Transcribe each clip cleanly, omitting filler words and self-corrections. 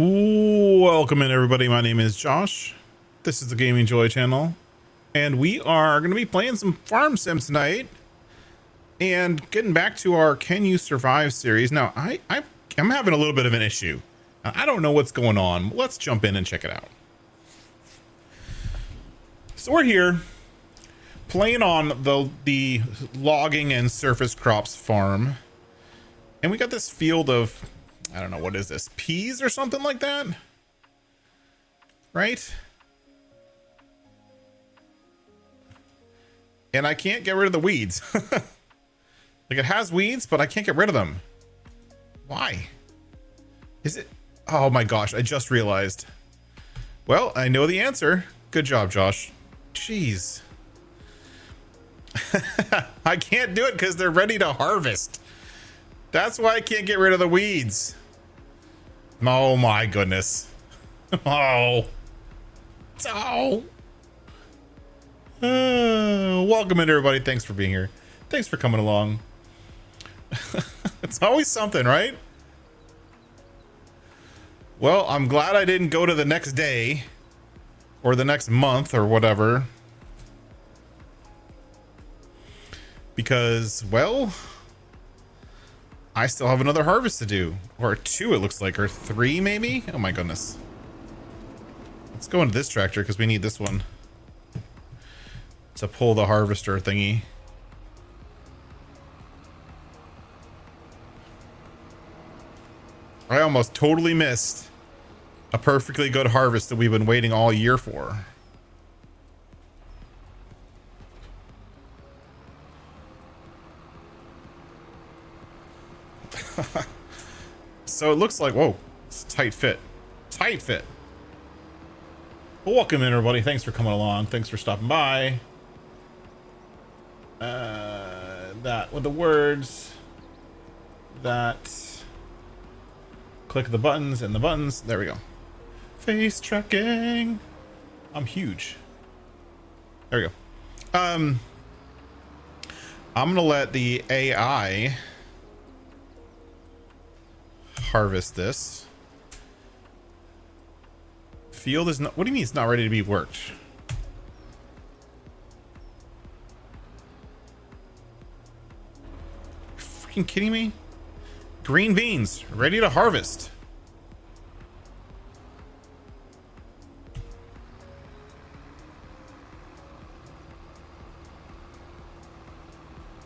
Welcome in, everybody. My name is Josh. This is the Gaming Joy channel, and we are going to be playing some farm sims tonight and getting back to our Can You Survive series. Now, I'm having a little bit of an issue. I don't know what's going on. Let's jump in and check it out. So we're here playing on the logging and surface crops farm, and we got this field of, I don't know, what is this, peas or something like that, right? And I can't get rid of the weeds. Like, it has weeds, but I can't get rid of them. Why is it? Oh my gosh, I just realized. Well, I know the answer. Good job, Josh. Jeez. I can't do it because they're ready to harvest. That's why I can't get rid of the weeds. Oh my goodness. Oh. Welcome in, everybody. Thanks for being here. Thanks for coming along. It's always something, right? Well, I'm glad I didn't go to the next day or the next month or whatever, because, well, I still have another harvest to do, or two, it looks like, or three maybe. Oh my goodness. Let's go into this tractor because we need this one to pull the harvester thingy. I almost totally missed a perfectly good harvest that we've been waiting all year for. So it looks like, whoa, it's a tight fit. Tight fit. Well, welcome in, everybody. Thanks for coming along. Thanks for stopping by. That with the words. That. Click the buttons and the buttons. There we go. Face tracking. I'm huge. There we go. I'm gonna let the AI harvest this. Field is not, what do you mean it's not ready to be worked? Freaking kidding me? Green beans ready to harvest.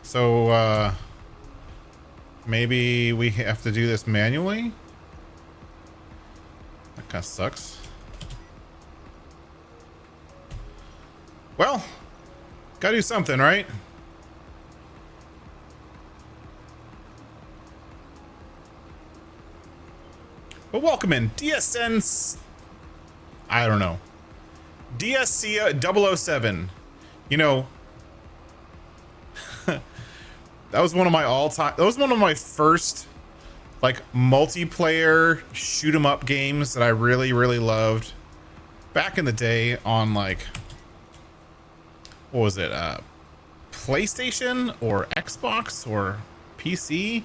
So maybe we have to do this manually. That kind of sucks. Well, gotta do something, right? But welcome in, DSN. I don't know. DSC 007. You know, that was one of my all-time. That was one of my first, like, multiplayer shoot 'em up games that I really, really loved back in the day on, like, what was it? PlayStation or Xbox or PC?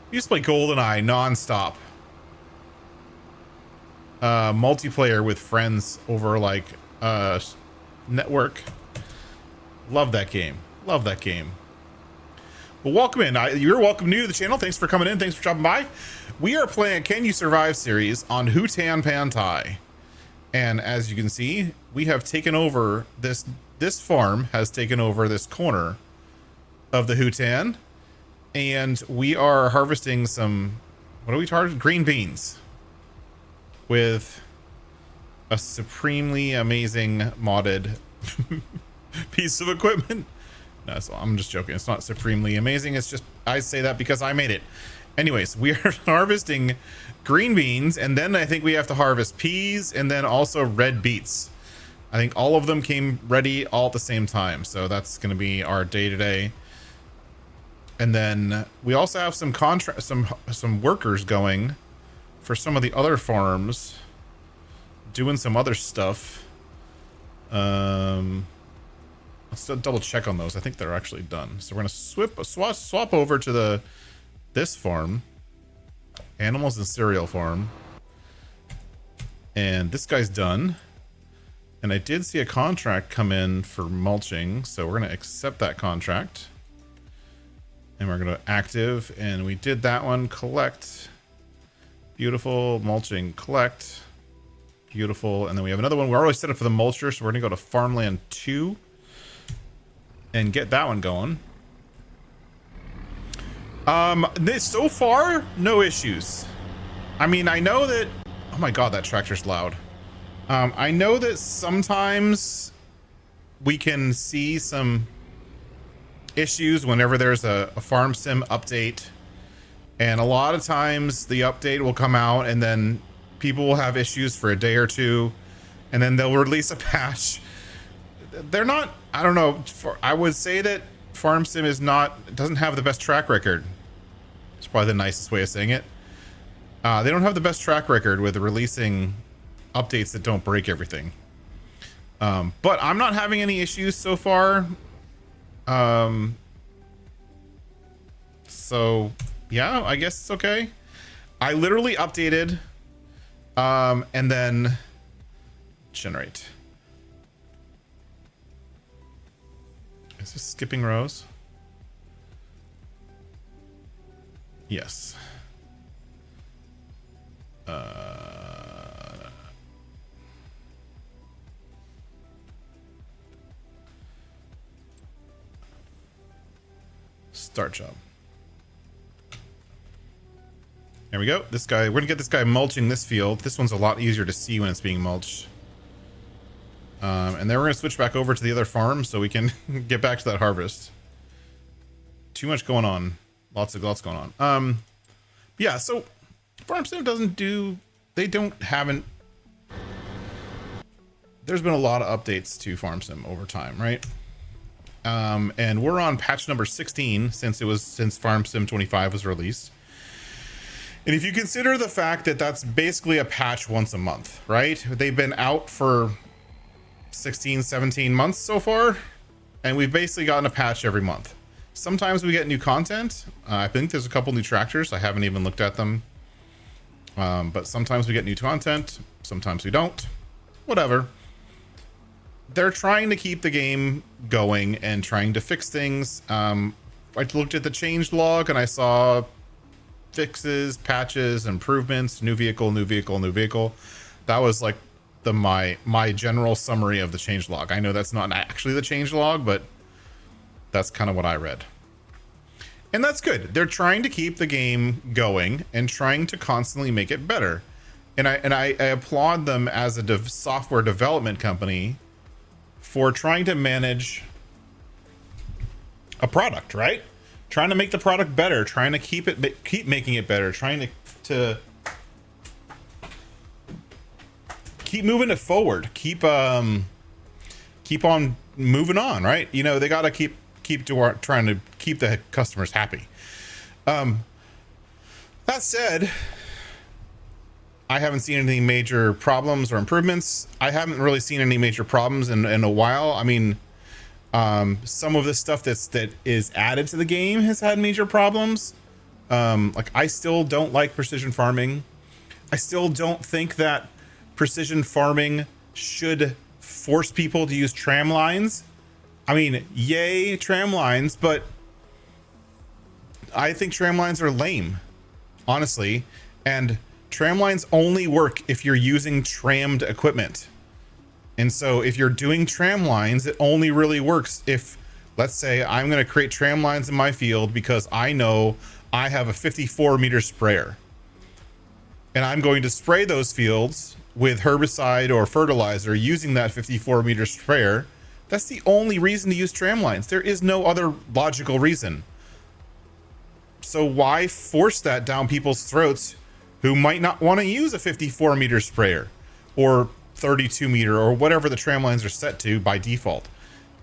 We used to play GoldenEye nonstop. Multiplayer with friends over, like, network. Love that game. Love that game. Well, welcome in. You're welcome new to the channel. Thanks for coming in. Thanks for dropping by. We are playing a Can You Survive series on Hutan Pantai. And as you can see, we have taken over this farm has taken over this corner of the Hutan, and we are harvesting some, what are we targeting? Green beans with a supremely amazing modded piece of equipment. No, so I'm just joking. It's not supremely amazing. It's just, I say that because I made it. Anyways, we are harvesting green beans, and then I think we have to harvest peas and then also red beets. I think all of them came ready all at the same time. So that's going to be our day today. And then we also have some some workers going for some of the other farms, doing some other stuff. Let's double check on those. I think they're actually done. So we're gonna swap over to this farm, animals and cereal farm. And this guy's done. And I did see a contract come in for mulching, so we're going to accept that contract. And we're going to active, and we did that one. Collect. Beautiful. Mulching. Collect. Beautiful. And then we have another one. We're already set up for the mulcher, so we're going to go to Farmland 2 and get that one going. So far, no issues. I mean, I know that... Oh my god, that tractor's loud. I know that sometimes we can see some issues whenever there's a farm sim update, and a lot of times the update will come out and then people will have issues for a day or two, and then they'll release a patch. They're not, I don't know, I would say that farm sim doesn't have the best track record. It's probably the nicest way of saying it. They don't have the best track record with releasing updates that don't break everything. But I'm not having any issues so far. So yeah, I guess it's okay. I literally updated, and then generate. Is this skipping rows? Yes. Start job. There we go. This guy, we're gonna get this guy mulching this field. This one's a lot easier to see when it's being mulched. And then we're gonna switch back over to the other farm so we can get back to that harvest. Too much going on. Lots going on. Yeah, so farm sim there's been a lot of updates to farm sim over time, right? And we're on patch number 16 since farm sim 25 was released. And if you consider the fact that that's basically a patch once a month, right? They've been out for 16, 17 months so far, and we've basically gotten a patch every month. Sometimes we get new content. I think there's a couple new tractors. I haven't even looked at them. But sometimes we get new content. Sometimes we don't. Whatever. They're trying to keep the game going and trying to fix things. I looked at the change log and I saw fixes, patches, improvements, new vehicle. That was like my general summary of the change log. I know that's not actually the change log, but that's kind of what I read. And that's good. They're trying to keep the game going and trying to constantly make it better. And I applaud them as a software development company for trying to manage a product, right? Trying to make the product better, trying to keep making it better, trying to keep moving it forward, keep on moving on, right? You know, they got to keep trying to keep the customers happy. That said, I haven't seen any major problems or improvements. I haven't really seen any major problems in a while. I mean, some of the stuff that is added to the game has had major problems. Like, I still don't like precision farming. I still don't think that precision farming should force people to use tram lines. I mean, yay, tram lines, but I think tram lines are lame, honestly. And tram lines only work if you're using trammed equipment. And so if you're doing tram lines, it only really works if, let's say, I'm going to create tram lines in my field because I know I have a 54-meter sprayer. And I'm going to spray those fields with herbicide or fertilizer using that 54-meter sprayer. That's the only reason to use tram lines. There is no other logical reason. So why force that down people's throats who might not want to use a 54-meter sprayer or 32-meter or whatever the tram lines are set to by default?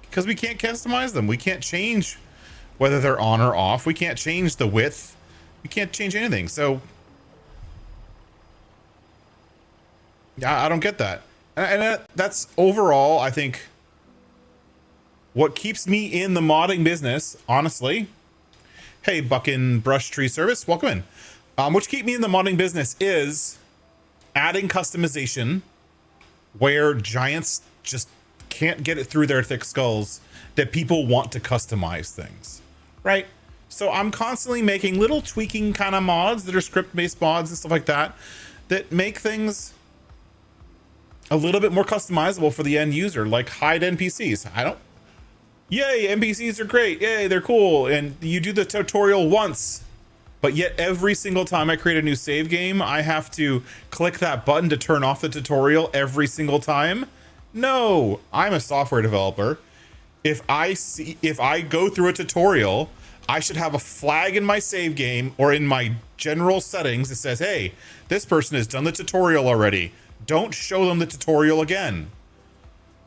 Because we can't customize them. We can't change whether they're on or off. We can't change the width. We can't change anything. So I don't get that. And that's overall, I think, what keeps me in the modding business, honestly. Hey, Buckin Brush Tree Service, welcome in. What keeps me in the modding business is adding customization where giants just can't get it through their thick skulls that people want to customize things, right? So I'm constantly making little tweaking kind of mods that are script-based mods and stuff like that that make things a little bit more customizable for the end user, like hide NPCs. Yay, NPCs are great. Yay, they're cool. And you do the tutorial once, but yet every single time I create a new save game, I have to click that button to turn off the tutorial every single time. No, I'm a software developer. If I go through a tutorial, I should have a flag in my save game or in my general settings that says, hey, this person has done the tutorial already. Don't show them the tutorial again.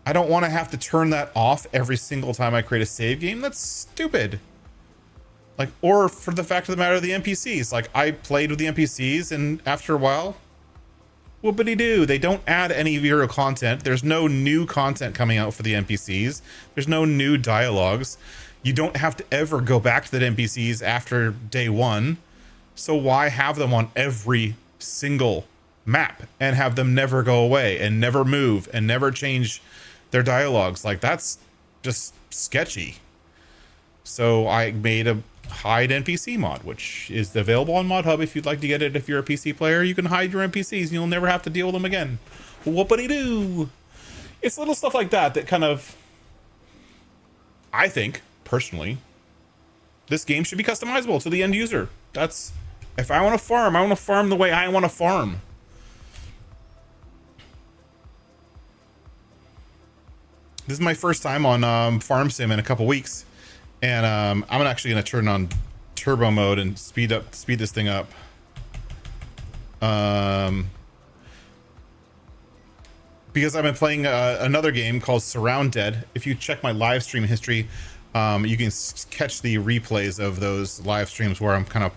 I don't want to have to turn that off every single time I create a save game. That's stupid. Like, or for the fact of the matter, the NPCs. Like, I played with the NPCs, and after a while, whoopity-doo. They don't add any viral content. There's no new content coming out for the NPCs. There's no new dialogues. You don't have to ever go back to the NPCs after day one. So why have them on every single map and have them never go away and never move and never change their dialogues? Like, that's just sketchy. So I made a hide NPC mod, which is available on Mod Hub if you'd like to get it. If you're a PC player, you can hide your NPCs and you'll never have to deal with them again. Whoopity-doo. It's little stuff like that that kind of, I think, personally, this game should be customizable to the end user. That's, if I want to farm the way I want to farm. This is my first time on Farm Sim in a couple weeks, and I'm actually going to turn on turbo mode and speed this thing up. Because I've been playing another game called Surround Dead. If you check my live stream history, you can catch the replays of those live streams where I'm kind of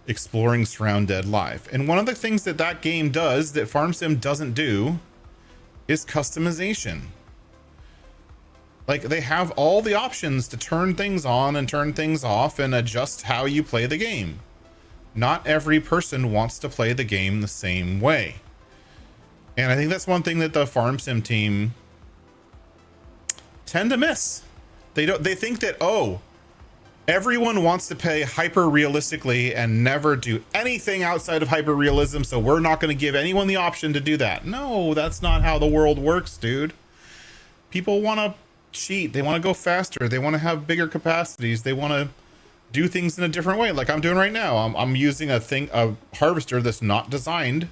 exploring Surround Dead live. And one of the things that game does that Farm Sim doesn't do is customization. Like, they have all the options to turn things on and turn things off and adjust how you play the game. Not every person wants to play the game the same way. And I think that's one thing that the Farm Sim team tend to miss. They think that, oh, everyone wants to play hyper realistically and never do anything outside of hyper realism, so we're not going to give anyone the option to do that. No, that's not how the world works, dude. People want to cheat. They want to go faster. They want to have bigger capacities. They want to do things in a different way, like I'm doing right now. I'm using a harvester that's not designed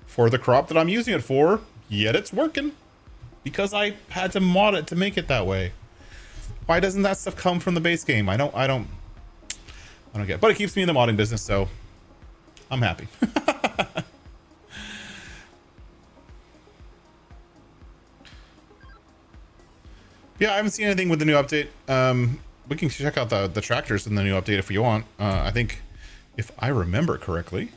for the crop that I'm using it for, yet it's working because I had to mod it to make it that way. Why doesn't that stuff come from the base game? I don't get it. But it keeps me in the modding business, so I'm happy. Yeah, I haven't seen anything with the new update. We can check out the tractors in the new update if you want. I think, if I remember correctly,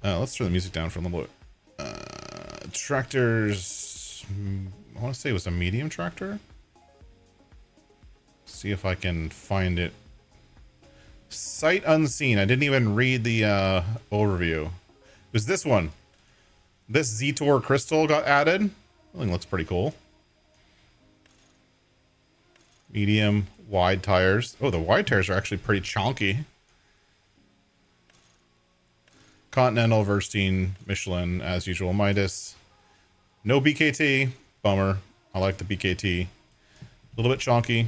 let's turn the music down for a little bit. Tractors, I want to say it was a medium tractor. See if I can find it. Sight unseen. I didn't even read the overview. It was this one. This Zetor crystal got added. I think it looks pretty cool. Medium, wide tires. Oh, the wide tires are actually pretty chonky. Continental, Verstein, Michelin, as usual, Midas. No BKT. Bummer. I like the BKT. A little bit chonky.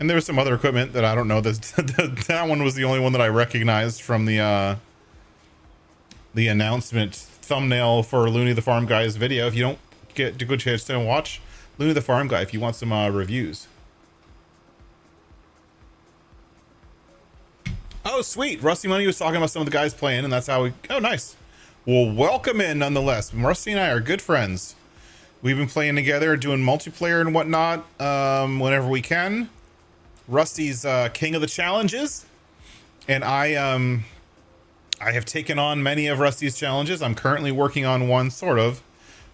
And there was some other equipment that I don't know. That one was the only one that I recognized from the announcement thumbnail for Looney the Farm Guy's video. If you don't get a good chance to watch Looney the Farm Guy, if you want some reviews. Oh, sweet. Rusty Money was talking about some of the guys playing, and that's how we... Oh, nice. Well, welcome in nonetheless. Rusty and I are good friends. We've been playing together, doing multiplayer and whatnot whenever we can. Rusty's king of the challenges, and I have taken on many of Rusty's challenges. I'm currently working on one, sort of.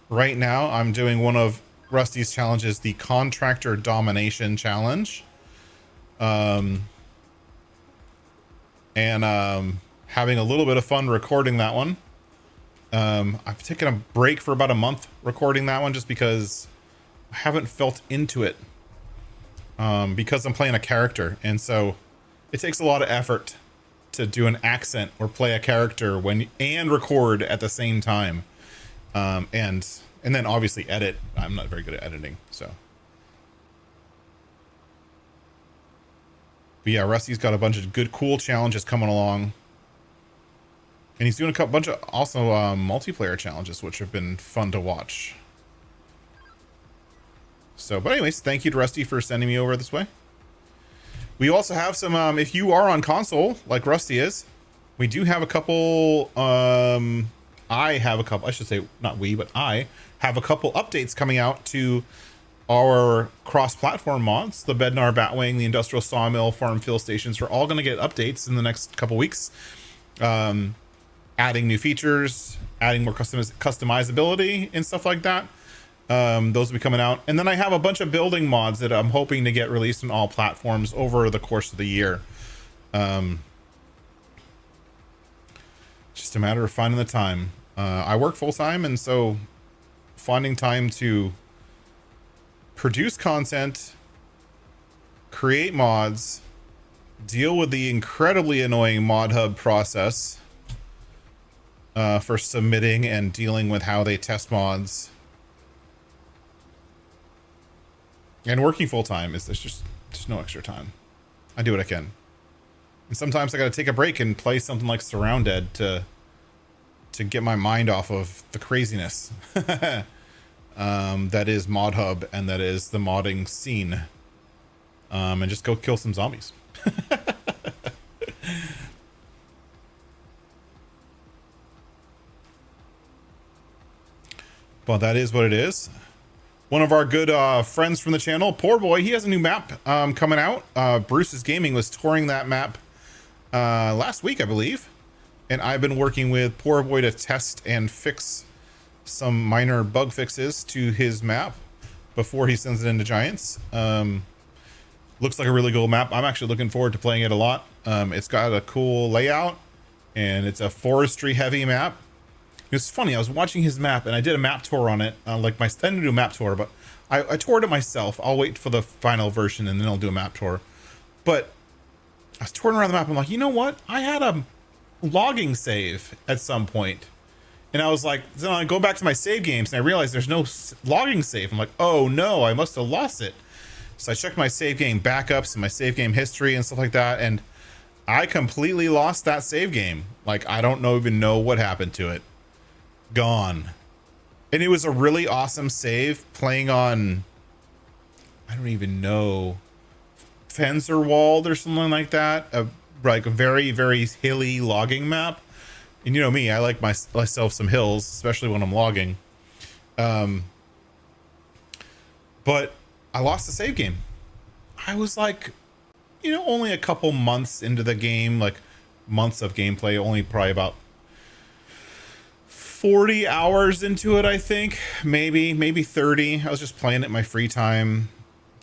Right now, I'm doing one of Rusty's challenges, the Contractor Domination Challenge. and having a little bit of fun recording that one. I've taken a break for about a month recording that one just because I haven't felt into it, because I'm playing a character, and so it takes a lot of effort to do an accent or play a character and record at the same time, and then obviously edit. I'm not very good at editing, so. But yeah, Rusty's got a bunch of good, cool challenges coming along. And he's doing a bunch of also multiplayer challenges, which have been fun to watch. So, but anyways, thank you to Rusty for sending me over this way. We also have some, if you are on console, like Rusty is, we do have a couple, I should say, not we, but I have a couple updates coming out to our cross-platform mods. The Bednar Batwing, the Industrial Sawmill, Farm Fill Stations are all going to get updates in the next couple weeks. Adding new features, adding more customizability and stuff like that. Those will be coming out. And then I have a bunch of building mods that I'm hoping to get released on all platforms over the course of the year. Just a matter of finding the time. I work full-time, and so finding time to produce content, create mods, deal with the incredibly annoying mod hub process for submitting and dealing with how they test mods, and working full-time is there's no extra time. I do what I can, and sometimes I gotta take a break and play something like Surrounded to get my mind off of the craziness that is Mod Hub and that is the modding scene, and just go kill some zombies. But that is what it is. One of our good friends from the channel, Poor Boy, he has a new map coming out. Bruce's Gaming was touring that map last week, I believe. And I've been working with Poor Boy to test and fix some minor bug fixes to his map before he sends it into Giants. Looks like a really cool map. I'm actually looking forward to playing it a lot. It's got a cool layout, and it's a forestry heavy map. It's funny, I was watching his map and I did a map tour on it. I didn't do a map tour, but I toured it myself. I'll wait for the final version and then I'll do a map tour. But I was touring around the map. I'm like, you know what? I had a logging save at some point. And I was like, then I go back to my save games and I realized there's no logging save. I'm like, oh no, I must have lost it. So I checked my save game backups and my save game history and stuff like that. And I completely lost that save game. Like, I don't even know what happened to it. Gone. And it was a really awesome save playing on, I don't even know, Fencerwald or something like that. Like a very, very hilly logging map. And you know me, I like myself some hills, especially when I'm logging. But I lost the save game. I was like, you know, only a couple months into the game, like months of gameplay, only probably about 40 hours into it, I think. Maybe 30. I was just playing it in my free time,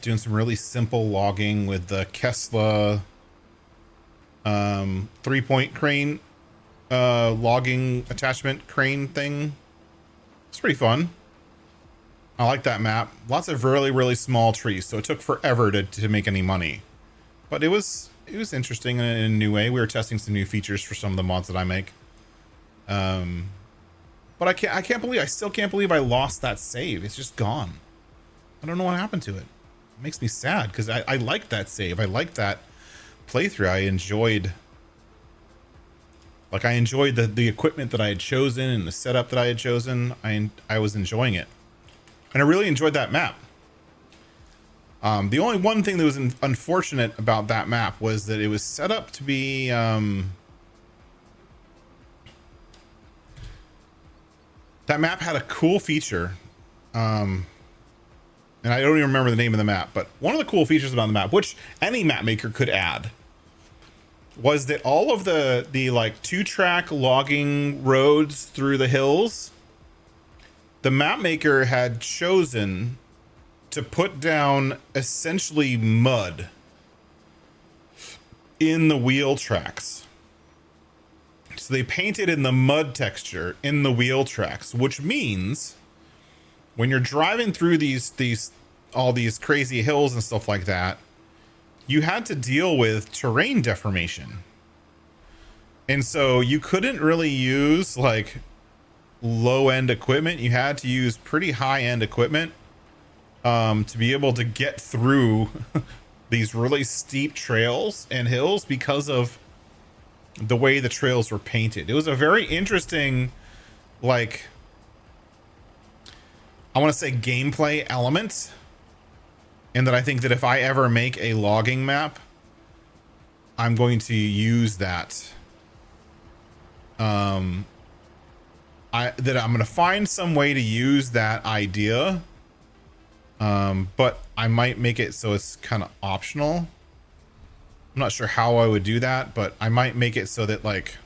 doing some really simple logging with the Kessler 3-point crane logging attachment crane thing. It's pretty fun. I like that map. Lots of really, really small trees, so it took forever to make any money. But it was interesting in a new way. We were testing some new features for some of the mods that I make. But I still can't believe I lost that save. It's just gone. I don't know what happened to it. It makes me sad because I liked that save. I liked that playthrough. I enjoyed the equipment that I had chosen and the setup that I had chosen. I was enjoying it. And I really enjoyed that map. The only one thing that was unfortunate about that map was that it was set up to be that map had a cool feature, and I don't even remember the name of the map, but one of the cool features about the map, which any map maker could add, was that all of the like 2-track logging roads through the hills, the map maker had chosen to put down essentially mud in the wheel tracks. So they painted in the mud texture in the wheel tracks, which means when you're driving through all these crazy hills and stuff like that, you had to deal with terrain deformation. And so you couldn't really use like low end equipment. You had to use pretty high end equipment to be able to get through these really steep trails and hills because of the way the trails were painted. It was a very interesting, like, I want to say gameplay element. And that I think that if I ever make a logging map, I'm going to use that. I'm going to find some way to use that idea. But I might make it so it's kind of optional. I'm not sure how I would do that, but I might make it so that like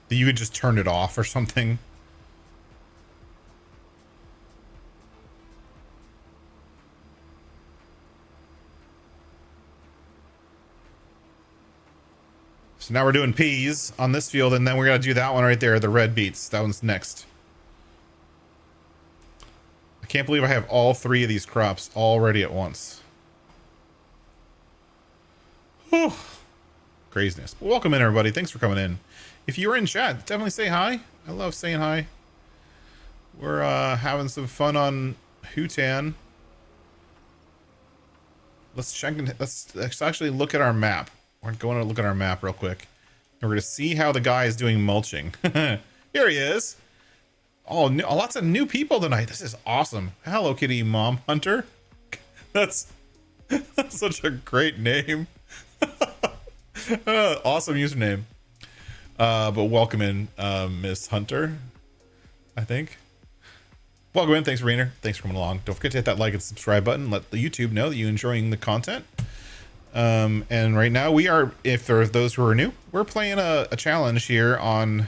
that you could just turn it off or something. So now we're doing peas on this field, and then we're going to do that one right there, the red beets. That one's next. I can't believe I have all three of these crops all ready at once. Whew. Craziness. Well, welcome in, everybody. Thanks for coming in. If you're in chat, definitely say hi. I love saying hi. We're having some fun on Hutan. Let's actually look at our map. We're going to look at our map real quick. And we're going to see how the guy is doing mulching. Here he is. Oh, lots of new people tonight. This is awesome. Hello, Kitty Mom Hunter. That's such a great name. Awesome username. But welcome in, Miss Hunter, I think. Welcome in. Thanks, Rainer. Thanks for coming along. Don't forget to hit that like and subscribe button. Let the YouTube know that you're enjoying the content. And right now we are, if there are those who are new, we're playing a challenge here on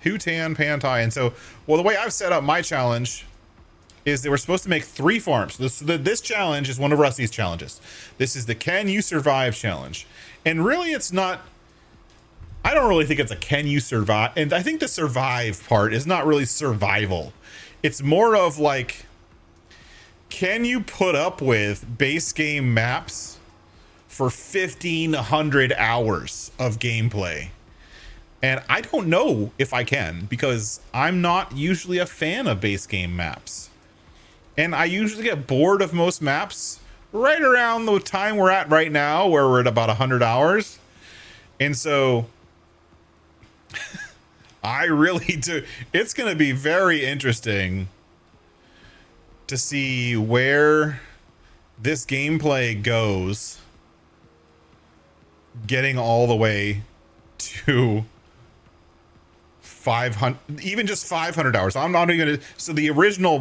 Hutan Pantai. And so, well, the way I've set up my challenge is that we're supposed to make 3 farms. This challenge is one of Rusty's challenges. This is the Can You Survive challenge. And really it's not, I don't really think it's a can you survive. And I think the survive part is not really survival. It's more of like, can you put up with base game maps for 1,500 hours of gameplay? And I don't know if I can, because I'm not usually a fan of base game maps. And I usually get bored of most maps right around the time we're at right now, where we're at about 100 hours. And so I really do. It's going to be very interesting to see where this gameplay goes, getting all the way to 500, even just 500 hours. I'm not even gonna, so the original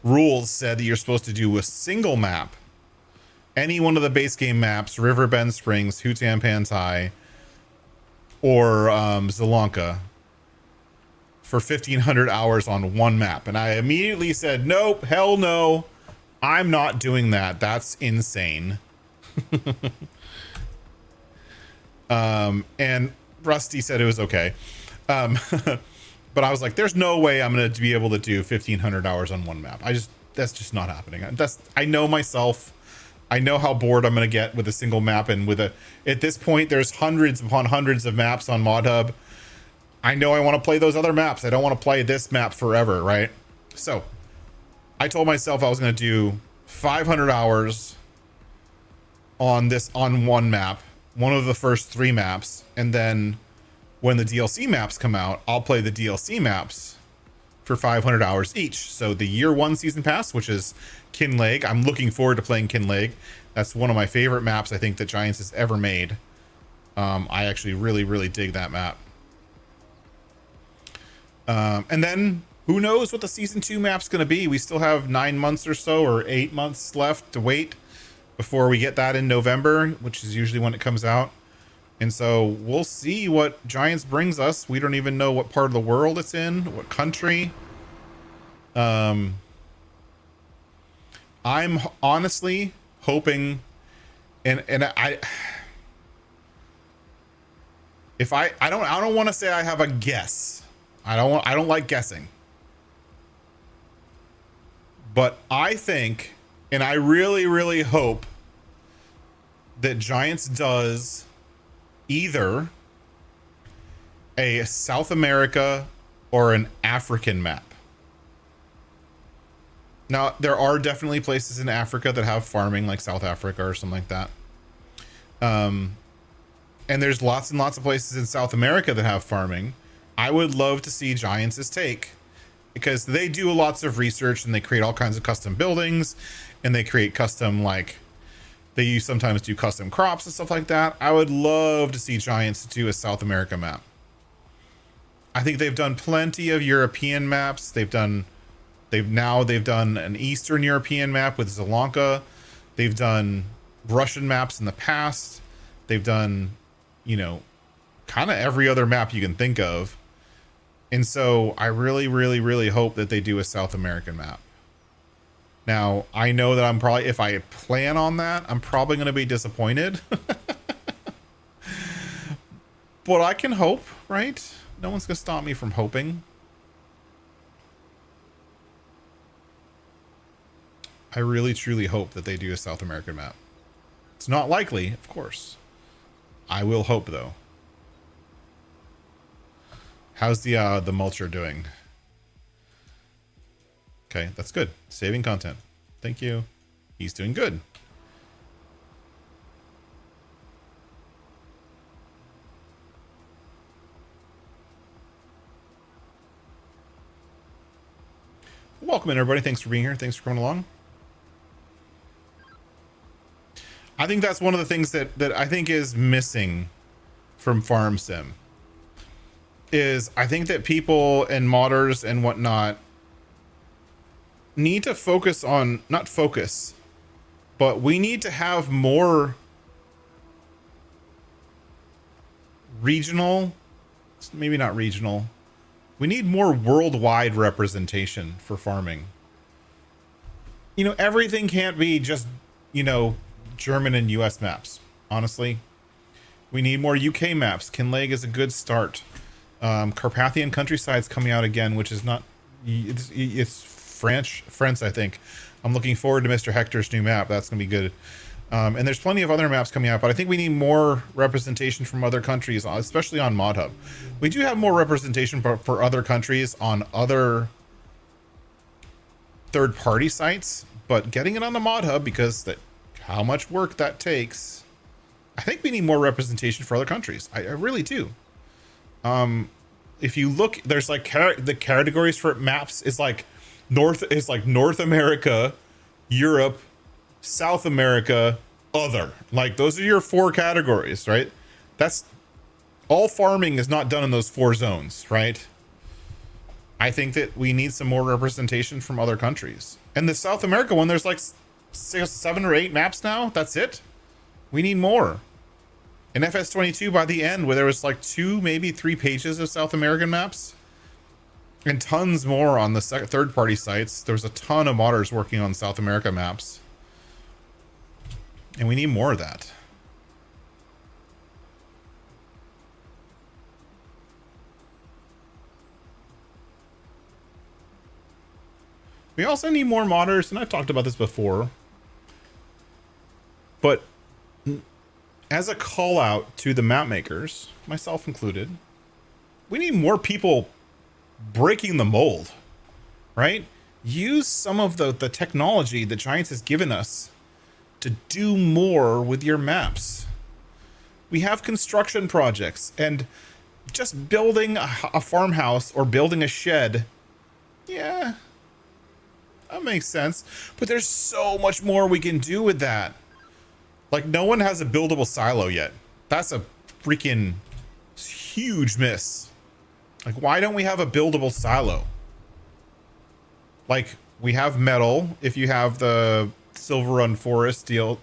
rules said that you're supposed to do a single map, any one of the base game maps, Riverbend Springs, Hutan Pantai, or Zelonka, for 1,500 hours on one map. And I immediately said, nope, hell no, I'm not doing that. That's insane. And Rusty said it was okay. But I was like, there's no way I'm going to be able to do 1,500 hours on one map. That's just not happening. I know myself. I know how bored I'm going to get with a single map. And at this point, there's hundreds upon hundreds of maps on ModHub. I know I want to play those other maps. I don't want to play this map forever, right? So I told myself I was going to do 500 hours on one map, one of the first 3 maps, and then when the DLC maps come out, I'll play the DLC maps for 500 hours each. So the year 1 season pass, which is Kinleg, I'm looking forward to playing Kinleg. That's one of my favorite maps I think that Giants has ever made. I actually really, really dig that map. And then who knows what the season 2 map's going to be. We still have 9 months or so, or 8 months left to wait before we get that in November, which is usually when it comes out. And so we'll see what Giants brings us. We don't even know what part of the world it's in, what country. I'm honestly hoping, and If I don't want to say I have a guess. I don't like guessing. But I think, and I really hope that Giants does either a South America or an African map. Now, there are definitely places in Africa that have farming, like South Africa or something like that. And there's lots and lots of places in South America that have farming. I would love to see Giants' take, because they do lots of research and they create all kinds of custom buildings, and they create custom, like, they sometimes do custom crops and stuff like that. I would love to see Giants do a South America map. I think they've done plenty of European maps. They've done an Eastern European map with Sri Lanka. They've done Russian maps in the past. They've done, you know, kind of every other map you can think of. And so I really hope that they do a South American map. Now, I know that I'm probably, if I plan on that, I'm probably going to be disappointed. But I can hope, right? No one's going to stop me from hoping. I really truly hope that they do a South American map. It's not likely, of course. I will hope, though. How's the mulcher doing? Okay, that's good. Saving content. Thank you. He's doing good. Welcome in, everybody. Thanks for being here. Thanks for coming along. I think that's one of the things that I think is missing from Farm Sim. Is I think that people and modders and whatnot need to focus on, not focus, but we need to have more regional, maybe not regional. We need more worldwide representation for farming. You know, everything can't be just, you know, German and US maps. Honestly, we need more UK maps. Kinleg is a good start. Carpathian Countryside's coming out again, which is not, it's French, I think. I'm looking forward to Mr. Hector's new map. That's gonna be good. And there's plenty of other maps coming out, but I think we need more representation from other countries, especially on Mod Hub. We do have more representation for other countries on other third-party sites, but getting it on the Mod Hub, because how much work that takes, I think we need more representation for other countries. I really do. If you look, there's like the categories for maps is like North America, Europe, South America, other. Like those are your 4 categories, right? That's all. Farming is not done in those 4 zones, right? I think that we need some more representation from other countries. And the South America one, there's like 6, 7 or 8 maps now. That's it. We need more. In FS22, by the end, where there was like 2, maybe 3 pages of South American maps, and tons more on the third-party sites. There's a ton of modders working on South America maps, and we need more of that. We also need more modders, and I've talked about this before, but as a call out to the map makers, myself included, we need more people breaking the mold, right? Use some of the technology that Giants has given us to do more with your maps. We have construction projects, and just building a farmhouse or building a shed, yeah, that makes sense. But there's so much more we can do with that. Like, no one has a buildable silo yet. That's a freaking huge miss. Like, why don't we have a buildable silo? Like, we have metal. If you have the Silver Run Forest steel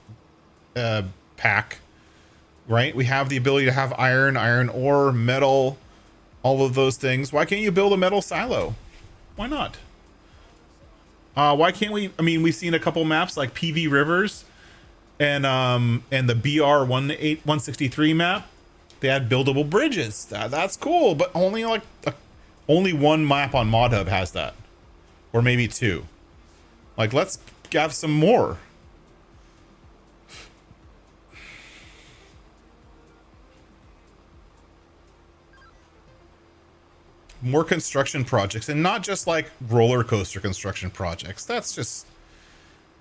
pack, right? We have the ability to have iron ore, metal, all of those things. Why can't you build a metal silo? Why not? Why can't we? I mean, we've seen a couple maps like PV Rivers and the BR 163 map. They had buildable bridges. That's cool, but only like only one map on ModHub has that, or maybe two. Like, let's have some more. More construction projects, and not just like roller coaster construction projects. That's just,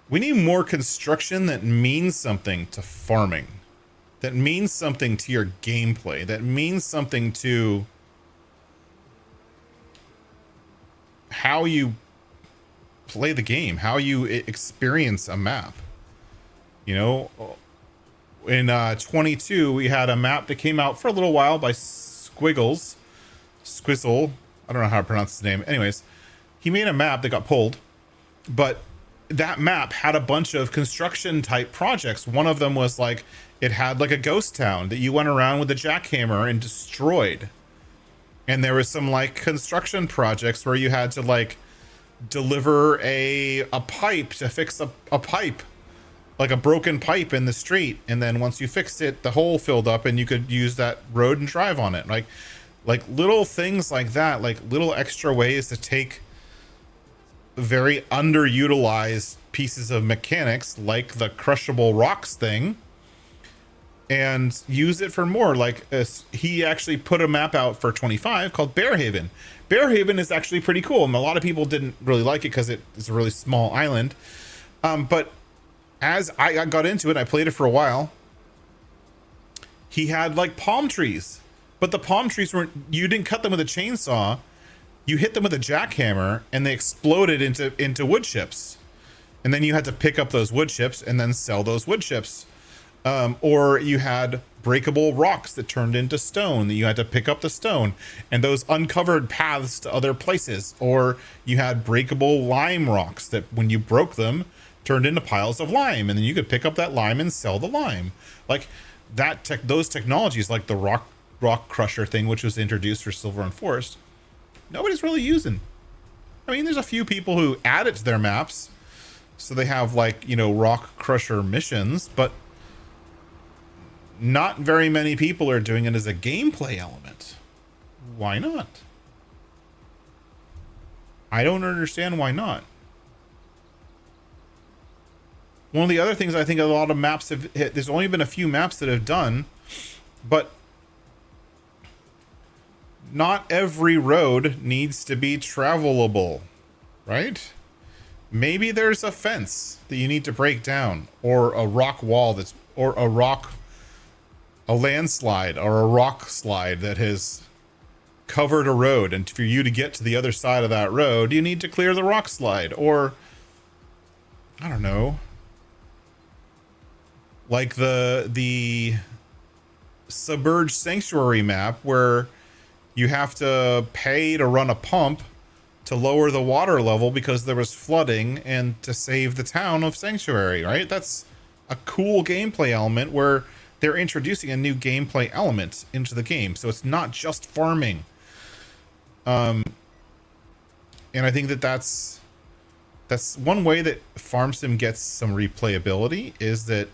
we need more construction that means something to farming, that means something to your gameplay, that means something to how you play the game, how you experience a map. You know, in 22, we had a map that came out for a little while by Squizzle. I don't know how to pronounce his name. Anyways, he made a map that got pulled, but that map had a bunch of construction type projects. One of them was like, it had like a ghost town that you went around with a jackhammer and destroyed. And there was some like construction projects where you had to like deliver a pipe to fix a pipe, like a broken pipe in the street. And then once you fixed it, the hole filled up and you could use that road and drive on it. Like little things like that, like little extra ways to take very underutilized pieces of mechanics, like the crushable rocks thing, and use it for more. Like he actually put a map out for 25 called Bearhaven. Bearhaven is actually pretty cool, and a lot of people didn't really like it because it's a really small island. But as I got into it, I played it for a while. He had like palm trees, but the palm trees weren't, you didn't cut them with a chainsaw. You hit them with a jackhammer and they exploded into wood chips. And then you had to pick up those wood chips and then sell those wood chips. Or you had breakable rocks that turned into stone that you had to pick up the stone, and those uncovered paths to other places. Or you had breakable lime rocks that when you broke them turned into piles of lime, and then you could pick up that lime and sell the lime. Like that those technologies, like the rock crusher thing, which was introduced for Silver and Forest, nobody's really using. I mean, there's a few people who add it to their maps, so they have like, you know, rock crusher missions, but not very many people are doing it as a gameplay element. Why not? I don't understand why not. One of the other things I think a lot of maps have hit, there's only been a few maps that have done, but not every road needs to be travelable, right? Maybe there's a fence that you need to break down, or a rock wall or a landslide or a rock slide that has covered a road, and for you to get to the other side of that road, you need to clear the rock slide. Or I don't know, like the Submerged Sanctuary map, where you have to pay to run a pump to lower the water level because there was flooding and to save the town of Sanctuary, right? That's a cool gameplay element where they're introducing a new gameplay element into the game. So it's not just farming. And I think that's one way that Farm Sim gets some replayability, is that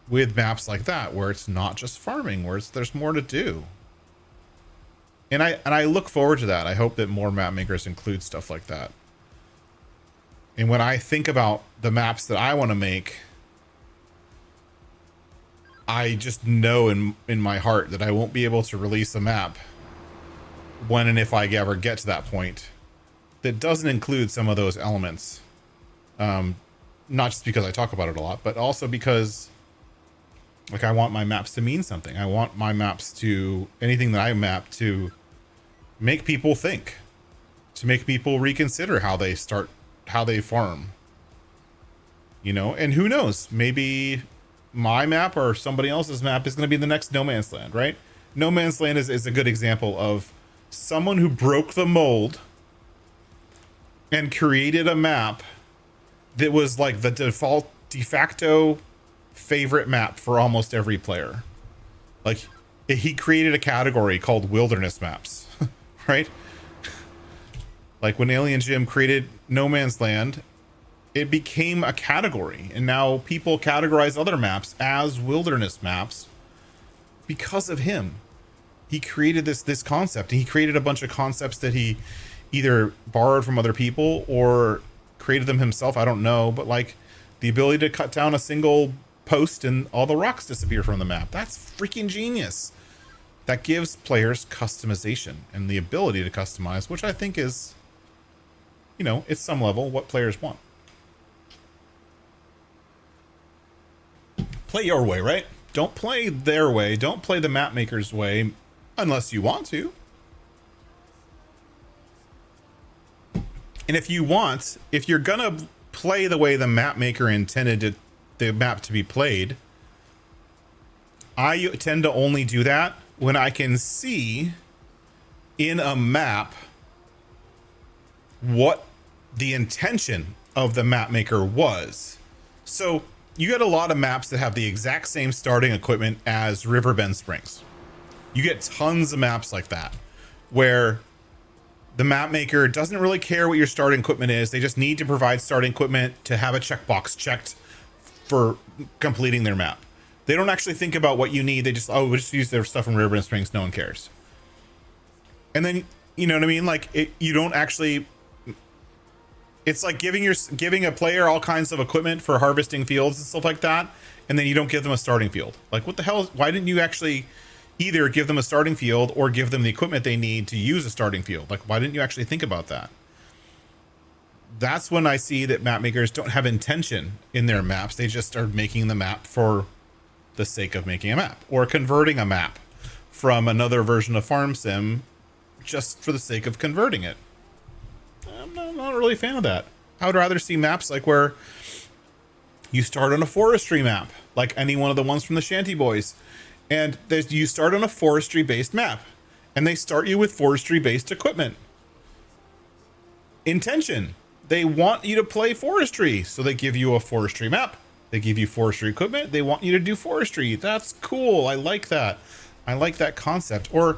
with maps like that, where it's not just farming, where there's more to do. And I look forward to that. I hope that more map makers include stuff like that. And when I think about the maps that I want to make, I just know in my heart that I won't be able to release a map when and if I ever get to that point that doesn't include some of those elements. Not just because I talk about it a lot, but also because, like, I want my maps to mean something. I want my maps to, anything that I map, to make people think, to make people reconsider how they farm, you know. And who knows, maybe my map or somebody else's map is going to be the next No Man's Land, right? No Man's Land is a good example of someone who broke the mold and created a map that was like the de facto favorite map for almost every player. Like, he created a category called wilderness maps, right? Like when Alien Jim created No Man's Land, it became a category, and now people categorize other maps as wilderness maps because of him. he created this concept, and he created a bunch of concepts that he either borrowed from other people or created them himself. I don't know, but like the ability to cut down a single post and all the rocks disappear from the map. That's freaking genius. That gives players customization and the ability to customize, which I think is, you know, it's some level what players want. Play your way, right? Don't play their way. Don't play the map maker's way unless you want to. And if you want, if you're gonna play the way the map maker intended the map to be played, I tend to only do that when I can see in a map what the intention of the map maker was. So you get a lot of maps that have the exact same starting equipment as Riverbend Springs. You get tons of maps like that where the map maker doesn't really care what your starting equipment is. They just need to provide starting equipment to have a checkbox checked for completing their map. They don't actually think about what you need. They just, oh, we'll just use their stuff from Riverbend Springs. No one cares. And then, you know what I mean? Like you don't actually, it's like giving a player all kinds of equipment for harvesting fields and stuff like that, and then you don't give them a starting field. Like, what the hell? Why didn't you actually either give them a starting field or give them the equipment they need to use a starting field? Like, why didn't you actually think about that? That's when I see that map makers don't have intention in their maps. They just are making the map for the sake of making a map, or converting a map from another version of Farm Sim just for the sake of converting it. I'm not really a fan of that. I would rather see maps like where you start on a forestry map, like any one of the ones from the Shanty Boys, and you start on a forestry based map, and they start you with forestry based equipment. Intention. They want you to play forestry, so they give you a forestry map. They give you forestry equipment. They want you to do forestry. That's cool. I like that. I like that concept. Or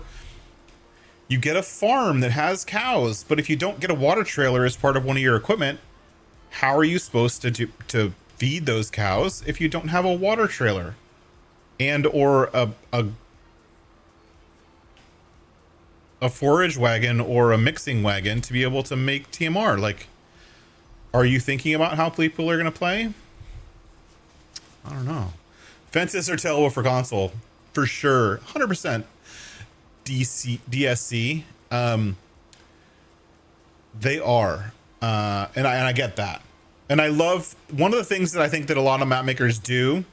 you get a farm that has cows, but if you don't get a water trailer as part of one of your equipment, how are you supposed to feed those cows if you don't have a water trailer and or a forage wagon or a mixing wagon to be able to make TMR? Like, are you thinking about how people are going to play? I don't know. Fences are terrible for console, for sure. 100%. DSC, they are, and I get that, and I love one of the things that I think that a lot of map makers do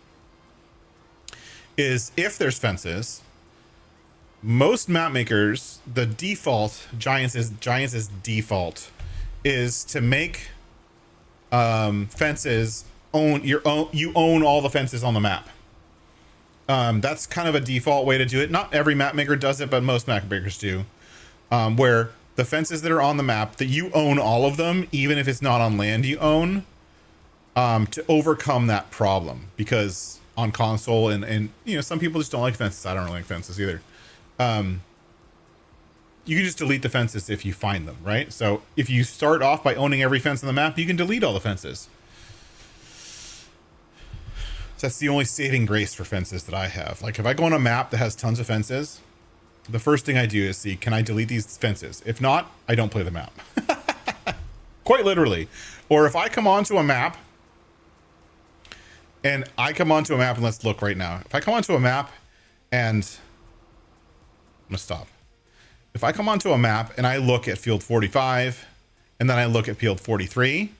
is if there's fences, most map makers, the default Giants' default is to make fences you own all the fences on the map. That's kind of a default way to do it. Not every map maker does it, but most map makers do. Where the fences that are on the map, that you own all of them, even if it's not on land you own, to overcome that problem. Because on console and you know, some people just don't like fences. I don't really like fences either. You can just delete the fences if you find them, right? So if you start off by owning every fence on the map, you can delete all the fences. So that's the only saving grace for fences that I have. Like if I go on a map that has tons of fences, the first thing I do is see, can I delete these fences? If not, I don't play the map. Quite literally. Or if I come onto a map, and let's look right now. If I come onto a map and I'm gonna stop. If I come onto a map and I look at field 45 and then I look at field 43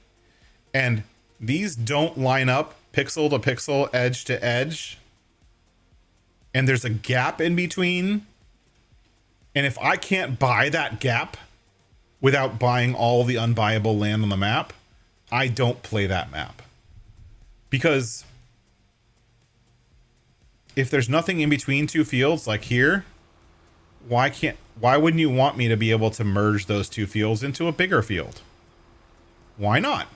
and these don't line up pixel to pixel, edge to edge, and there's a gap in between, and if I can't buy that gap without buying all the unbuyable land on the map, I don't play that map. Because if there's nothing in between two fields like here, why wouldn't you want me to be able to merge those two fields into a bigger field? Why not?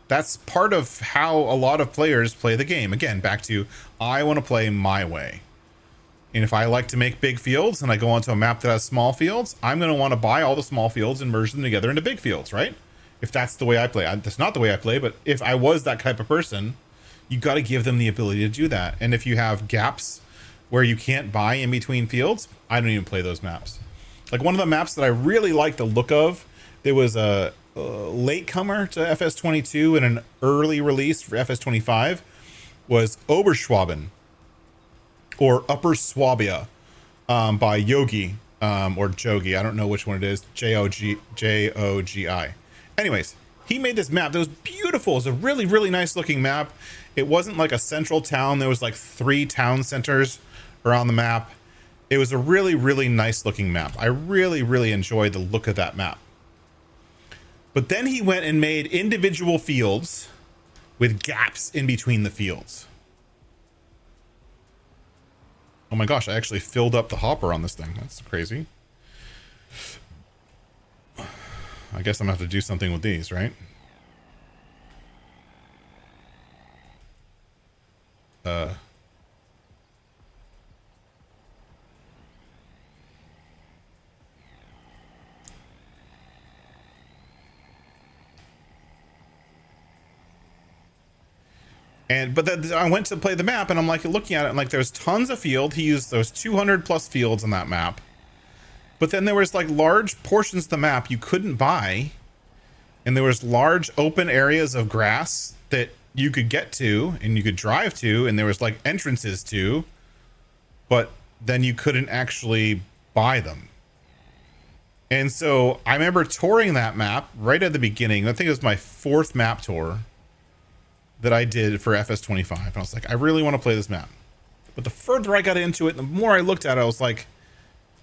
That's part of how a lot of players play the game. Again, back to, I want to play my way. And if I like to make big fields and I go onto a map that has small fields, I'm going to want to buy all the small fields and merge them together into big fields, right? If that's the way I play. That's not the way I play, but if I was that type of person, you got to give them the ability to do that. And if you have gaps where you can't buy in between fields, I don't even play those maps. Like one of the maps that I really like the look of, there was a latecomer to FS22 and an early release for FS25 was Oberschwaben or Upper Swabia by Yogi or Jogi. I don't know which one it is. Jogi. Anyways, he made this map that was beautiful. It was a really, really nice looking map. It wasn't like a central town. There was like 3 town centers around the map. It was a really, really nice looking map. I really, really enjoyed the look of that map. But then he went and made individual fields with gaps in between the fields. Oh my gosh, I actually filled up the hopper on this thing. That's crazy. I guess I'm gonna have to do something with these, right? But then I went to play the map and I'm like looking at it and like there's tons of field. He used those 200 plus fields on that map. But then there was like large portions of the map you couldn't buy. And there was large open areas of grass that you could get to and you could drive to. And there was like entrances to, but then you couldn't actually buy them. And so I remember touring that map right at the beginning. I think it was my 4th map tour that I did for FS25. And I was like, I really want to play this map. But the further I got into it, the more I looked at it, I was like,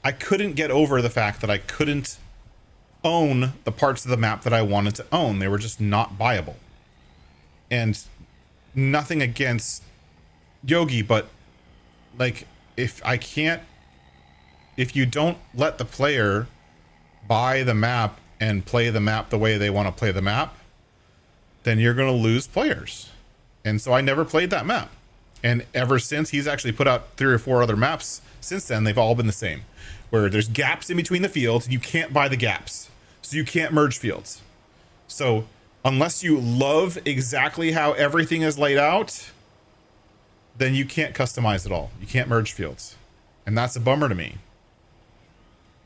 I couldn't get over the fact that I couldn't own the parts of the map that I wanted to own. They were just not buyable. And nothing against Yogi, but like if you don't let the player buy the map and play the map the way they want to play the map, then you're going to lose players. And so I never played that map. And ever since, he's actually put out 3 or 4 other maps since then. They've all been the same, where there's gaps in between the fields and you can't buy the gaps. So you can't merge fields. So unless you love exactly how everything is laid out, then you can't customize it all. You can't merge fields. And that's a bummer to me.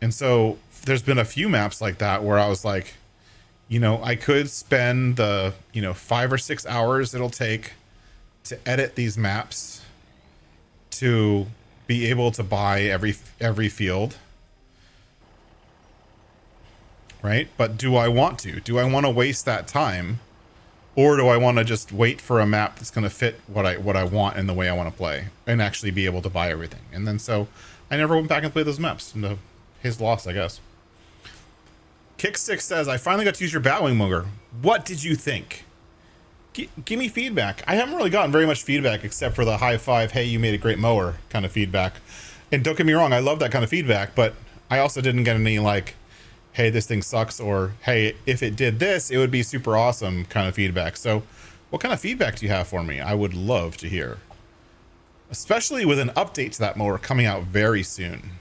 And so there's been a few maps like that where I was like, you know, I could spend the, 5 or 6 hours it'll take to edit these maps to be able to buy every field. Right? But do I want to? Do I want to waste that time? Or do I want to just wait for a map that's going to fit what I want and the way I want to play and actually be able to buy everything? And then so I never went back and played those maps. His loss, I guess. Kick6 says, I finally got to use your Batwing mower. What did you think? Give me feedback. I haven't really gotten very much feedback except for the high five, hey, you made a great mower kind of feedback. And don't get me wrong, I love that kind of feedback, but I also didn't get any like, hey, this thing sucks, or hey, if it did this, it would be super awesome kind of feedback. So what kind of feedback do you have for me? I would love to hear. Especially with an update to that mower coming out very soon.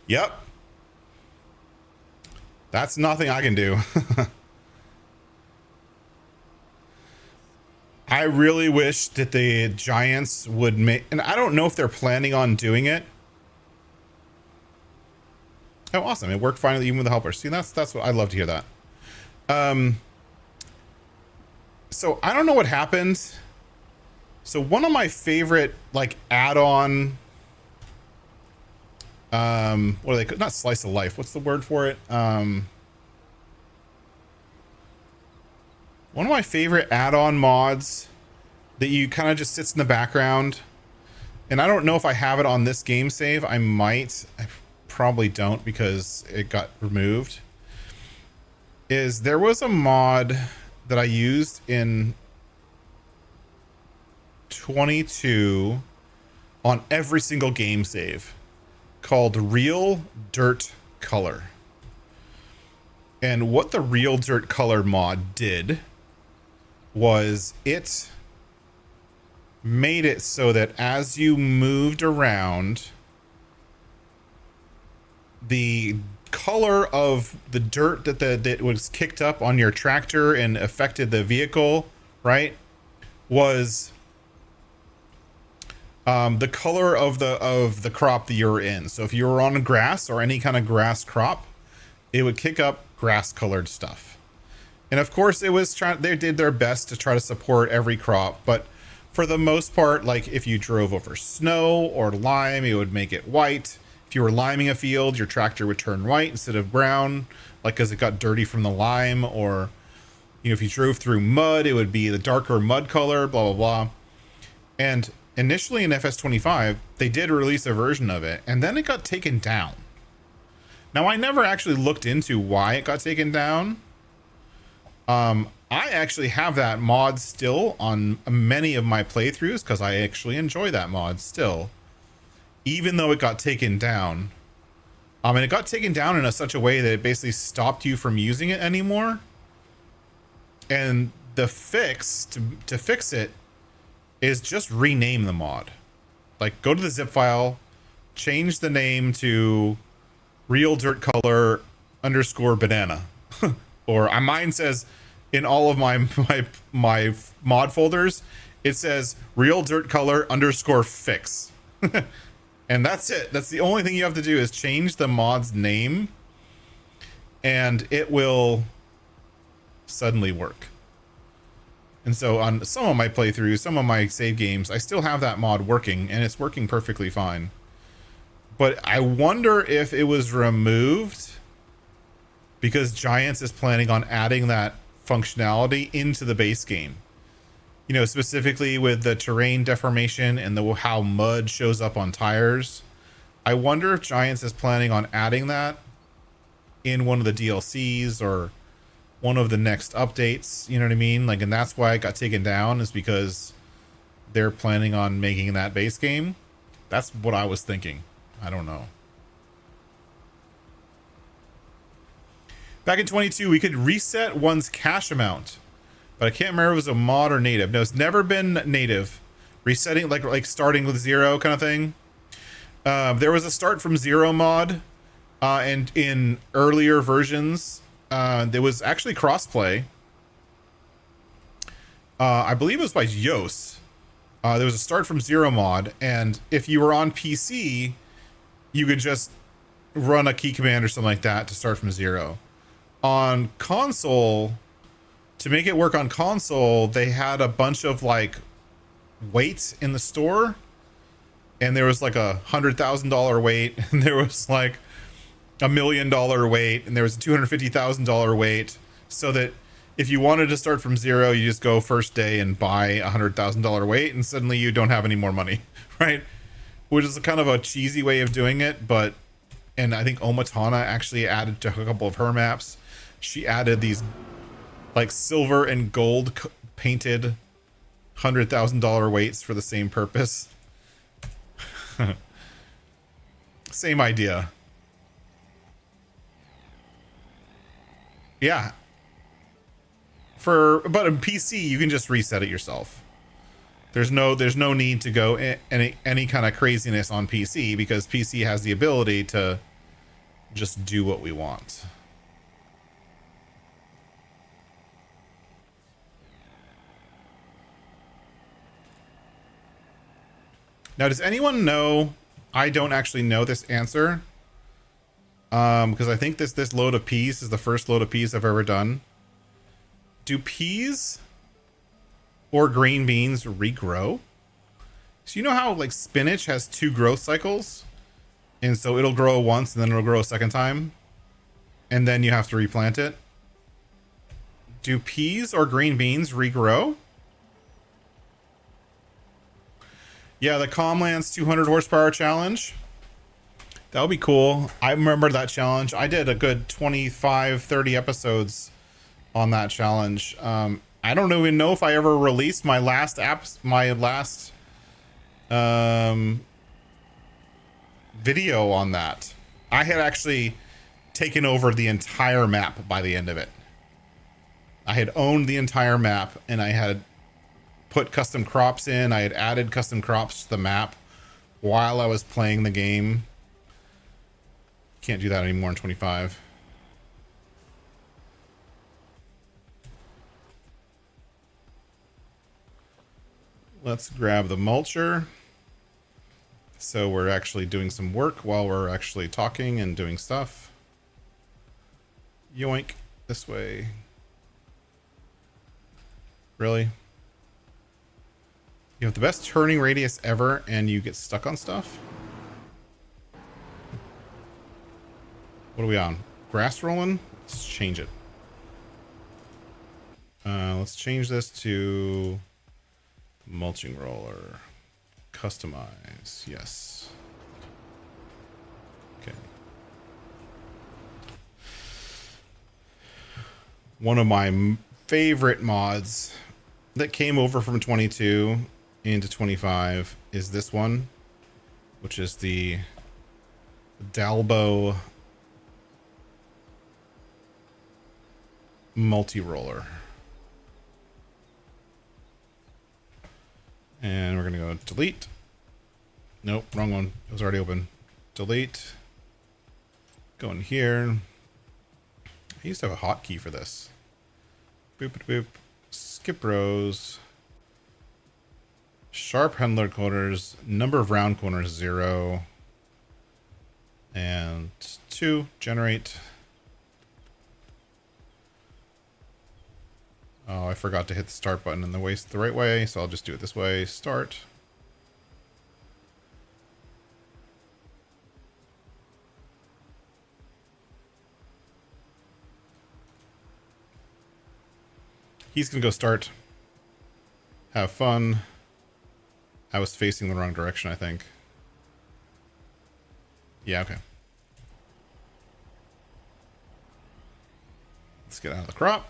Yep. That's nothing I can do. I really wish that the Giants would make, and I don't know if they're planning on doing it. Oh, awesome. It worked finally even with the helpers. See, that's what I love to hear that. So I don't know what happened. So one of my favorite like add-on what are they, not slice of life, what's the word for it? One of my favorite add-on mods that you kind of just sits in the background, and I don't know if I have it on this game save. I might. I probably don't because it got removed. Is there was a mod that I used in 22 on every single game save called Real Dirt Color. And what the Real Dirt Color mod did was it made it so that as you moved around, the color of the dirt that was kicked up on your tractor and affected the vehicle, right, was the color of the crop that you're in. So if you were on grass or any kind of grass crop, it would kick up grass colored stuff. And of course, it was they did their best to try to support every crop, but for the most part, like if you drove over snow or lime, it would make it white. If you were liming a field, your tractor would turn white instead of brown, like because it got dirty from the lime. Or, you know, if you drove through mud, it would be the darker mud color, blah, blah, blah. And initially in FS25, they did release a version of it, and then it got taken down. Now, I never actually looked into why it got taken down. I actually have that mod still on many of my playthroughs because I actually enjoy that mod still, even though it got taken down. And it got taken down in such a way that it basically stopped you from using it anymore. And the fix to fix it is just rename the mod. Like, go to the zip file, change the name to real dirt color _ banana. Or mine says, in all of my mod folders, it says real dirt color _ fix. And that's it. That's the only thing you have to do, is change the mod's name, and it will suddenly work. And so on some of my playthroughs, some of my save games, I still have that mod working, and it's working perfectly fine. But I wonder if it was removed because Giants is planning on adding that functionality into the base game. You know, specifically with the terrain deformation and how mud shows up on tires. I wonder if Giants is planning on adding that in one of the DLCs or one of the next updates. You know what I mean? Like, and that's why it got taken down, is because they're planning on making that base game. That's what I was thinking. I don't know. Back in 22, we could reset one's cash amount, but I can't remember if it was a mod or native. No, it's never been native. Resetting, like starting with 0 kind of thing. There was a start from 0 mod, and in earlier versions, there was actually crossplay. I believe it was by Yos. There was a start from 0 mod, and if you were on PC, you could just run a key command or something like that to start from 0. On console, to make it work on console, they had a bunch of like weights in the store, and there was like $100,000 weight, and there was like $1 million weight, and there was a $250,000 weight, so that if you wanted to start from 0, you just go first day and buy $100,000 weight, and suddenly you don't have any more money, right? Which is kind of a cheesy way of doing it, but, and I think Omatana actually added to a couple of her maps. She added these like silver and gold painted $100,000 weights for the same purpose. Same idea. Yeah. But in PC, you can just reset it yourself. There's no need to go any kind of craziness on PC, because PC has the ability to just do what we want. Now, does anyone know? I don't actually know this answer. Because I think this load of peas is the first load of peas I've ever done. Do peas or green beans regrow? So you know how like spinach has 2 growth cycles? And so it'll grow once and then it'll grow a second time, and then you have to replant it. Do peas or green beans regrow? Yeah, the Comlands 200 horsepower challenge. That would be cool. I remember that challenge. I did a good 25, 30 episodes on that challenge. I don't even know if I ever released my last video on that. I had actually taken over the entire map by the end of it. I had owned the entire map, and I had put custom crops in. I had added custom crops to the map while I was playing the game. Can't do that anymore in 25. Let's grab the mulcher. So we're actually doing some work while we're actually talking and doing stuff. Yoink, this way. Really? You have the best turning radius ever and you get stuck on stuff? What are we on? Grass rolling? Let's change it. Let's change this to mulching roller. Customize. Yes. Okay. One of my favorite mods that came over from 22 into 25 is this one, which is the Dalbo multi-roller. And we're going to go delete. Nope, wrong one. It was already open. Delete. Go in here. I used to have a hotkey for this. Boop, boop, boop. Skip rows. Sharp handler corners. Number of round corners, 0. And 2. Generate. Oh, I forgot to hit the start button in the right way, so I'll just do it this way. Start. He's gonna go start. Have fun. I was facing the wrong direction, I think. Yeah, okay. Let's get out of the crop.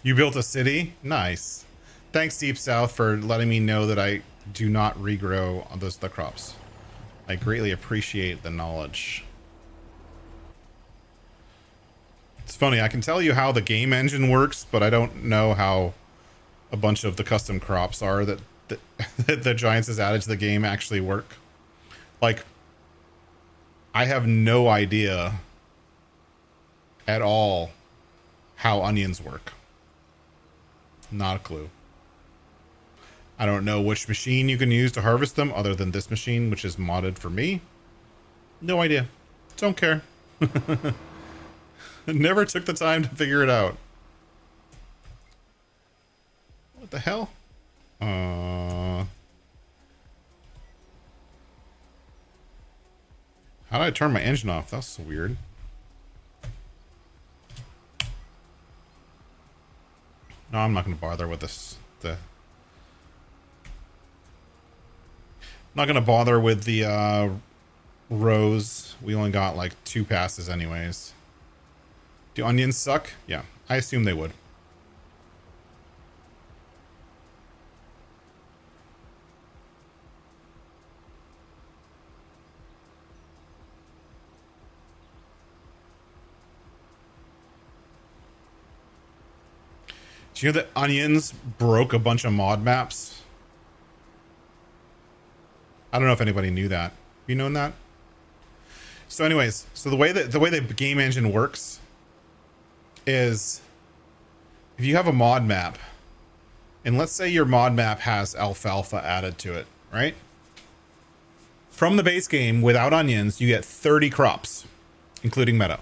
You built a city? Nice. Thanks, Deep South, for letting me know that I do not regrow on the crops. I greatly appreciate the knowledge. It's funny, I can tell you how the game engine works, but I don't know how a bunch of the custom crops are that the Giants has added to the game actually work. Like, I have no idea at all how onions work. Not a clue. I don't know which machine you can use to harvest them other than this machine, which is modded for me. No idea. Don't care. Never took the time to figure it out. What the hell? How did I turn my engine off? That's so weird. No, I'm not going to bother with this. Not going to bother with the rows. We only got like 2 passes anyways. Do onions suck? Yeah, I assume they would. Do you know that onions broke a bunch of mod maps? I don't know if anybody knew that. You known that? So anyways, so the way the game engine works is if you have a mod map, and let's say your mod map has alfalfa added to it, right? From the base game, without onions, you get 30 crops, including meadow.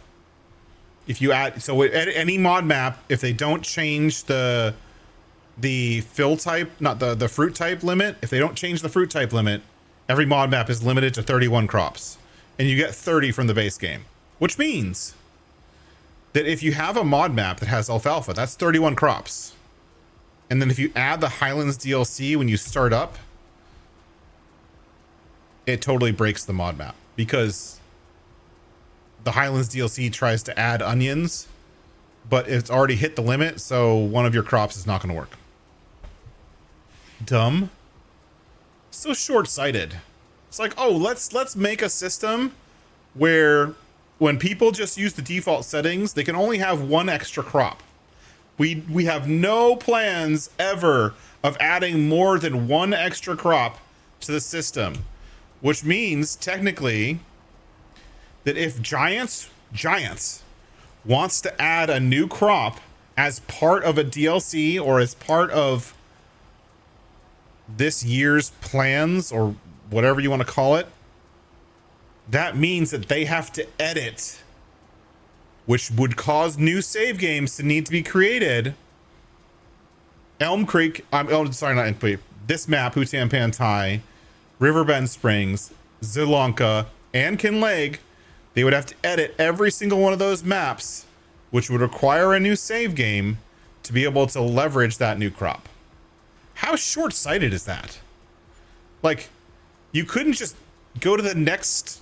If you add, so at any mod map, if they don't change the fill type, not the fruit type limit, if they don't change the fruit type limit, every mod map is limited to 31 crops, and you get 30 from the base game, which means that if you have a mod map that has alfalfa, that's 31 crops. And then if you add the Highlands DLC when you start up, it totally breaks the mod map, because the Highlands DLC tries to add onions, but it's already hit the limit, so one of your crops is not going to work. Dumb. So short-sighted. It's like, oh, let's make a system where when people just use the default settings, they can only have one extra crop. We have no plans ever of adding more than one extra crop to the system, which means technically that if Giants wants to add a new crop as part of a DLC or as part of this year's plans or whatever you want to call it, that means that they have to edit, which would cause new save games to need to be created. Elm Creek, sorry, not Elm Creek. This map, Hutan Pantai, Riverbend Springs, Zilanka, and Kinleg, they would have to edit every single one of those maps, which would require a new save game to be able to leverage that new crop. How short-sighted is that? Like, you couldn't just go to the next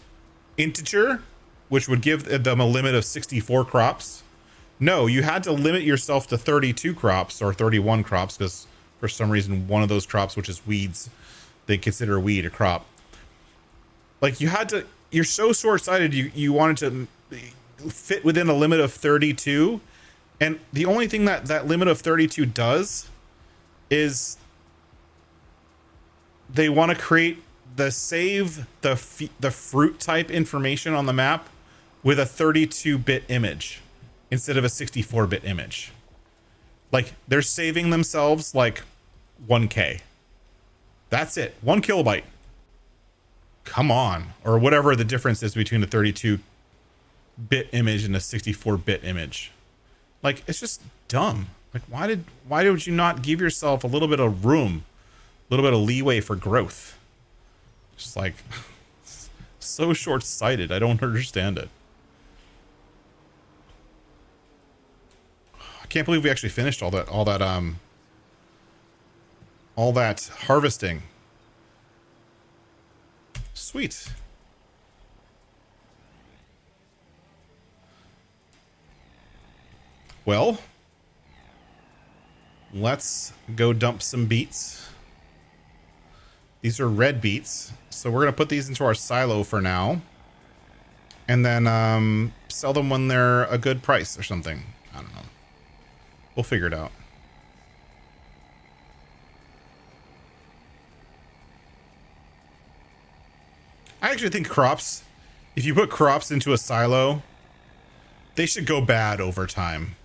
integer, which would give them a limit of 64 crops. No, you had to limit yourself to 32 crops or 31 crops because for some reason one of those crops, which is weeds, they consider a weed a crop. Like, you had to, you're so short-sighted, you wanted to fit within a limit of 32, and the only thing that limit of 32 does is they want to create the fruit type information on the map with a 32-bit image instead of a 64-bit image. Like, they're saving themselves like 1K. That's it. 1 kilobyte. Come on. Or whatever the difference is between a 32-bit image and a 64-bit image. Like, it's just dumb. Like, why did you not give yourself a little bit of room, a little bit of leeway for growth? Just like, so short-sighted. I don't understand it. I can't believe we actually finished all that harvesting. Sweet. Well, let's go dump some beets. These are red beets, so we're gonna put these into our silo for now, and then sell them when they're a good price or something. I don't know. We'll figure it out. I actually think crops, if you put crops into a silo, they should go bad over time.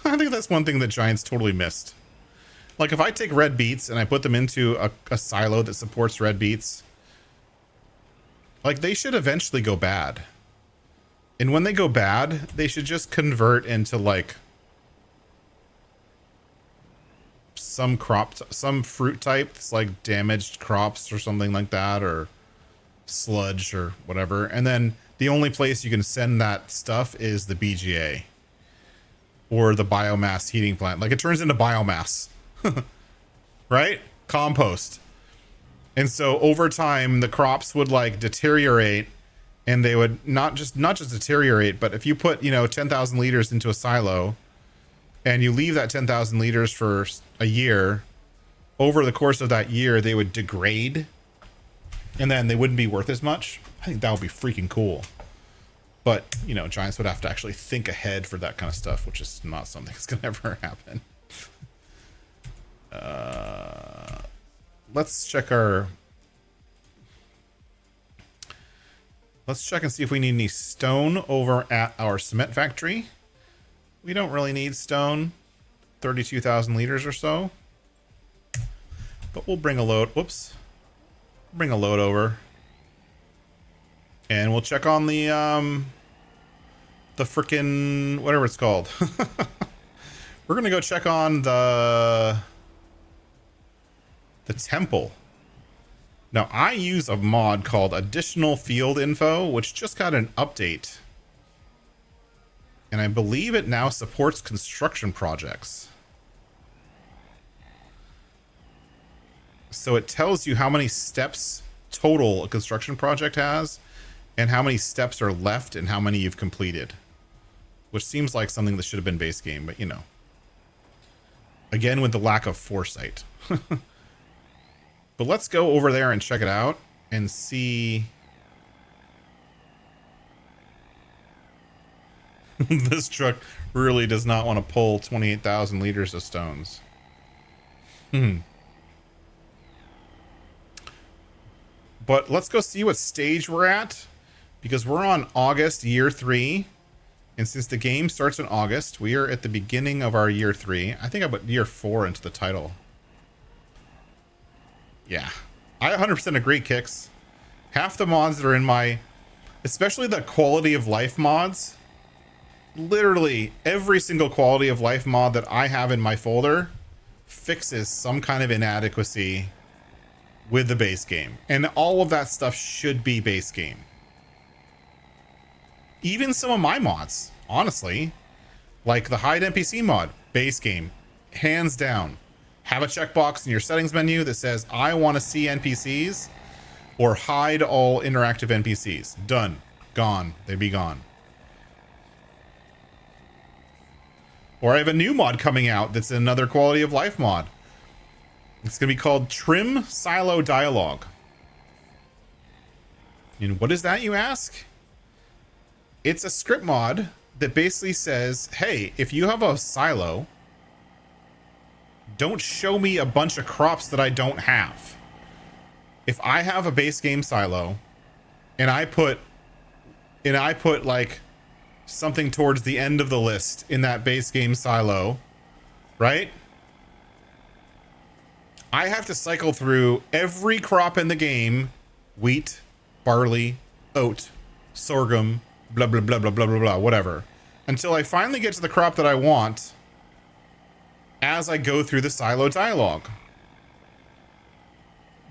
I think that's one thing that Giants totally missed. Like, if I take red beets and I put them into a silo that supports red beets, like, they should eventually go bad. And when they go bad, they should just convert into, like, some fruit type. It's like damaged crops or something like that, or sludge or whatever. And then the only place you can send that stuff is the BGA or the biomass heating plant. Like, it turns into biomass, right? Compost. And so over time, the crops would like deteriorate, and they would not just deteriorate, but if you put, 10,000 liters into a silo and you leave that 10,000 liters for a year, over the course of that year, they would degrade, and then they wouldn't be worth as much. I think that would be freaking cool. But, Giants would have to actually think ahead for that kind of stuff, which is not something that's going to ever happen. Let's check and see if we need any stone over at our cement factory. We don't really need stone. 32,000 liters or so. But we'll bring a load. Whoops. Bring a load over. And we'll check on the frickin' whatever it's called. We're gonna go check on the temple. Now, I use a mod called Additional Field Info, which just got an update. And I believe it now supports construction projects. So it tells you how many steps total a construction project has, and how many steps are left and how many you've completed. Which seems like something that should have been base game, but Again, with the lack of foresight. But let's go over there and check it out and see This truck really does not want to pull 28,000 liters of stones. But let's go see what stage we're at, because we're on August year 3. And since the game starts in August, we are at the beginning of our year 3. I think I put year 4 into the title. Yeah. I 100% agree, Kicks. Half the mods that are in my... especially the quality of life mods. Literally every single quality of life mod that I have in my folder fixes some kind of inadequacy with the base game. And all of that stuff should be base game. Even some of my mods, honestly, like the hide NPC mod, base game, hands down. Have a checkbox in your settings menu that says, I want to see NPCs, or hide all interactive NPCs. Done. Gone. They be gone. Or I have a new mod coming out that's another quality of life mod. It's going to be called Trim Silo Dialogue. And what is that, you ask? It's a script mod that basically says, hey, if you have a silo, don't show me a bunch of crops that I don't have. If I have a base game silo and I put like something towards the end of the list in that base game silo, right? I have to cycle through every crop in the game, wheat, barley, oat, sorghum, blah, blah, blah, blah, blah, blah, blah, whatever, until I finally get to the crop that I want as I go through the silo dialogue.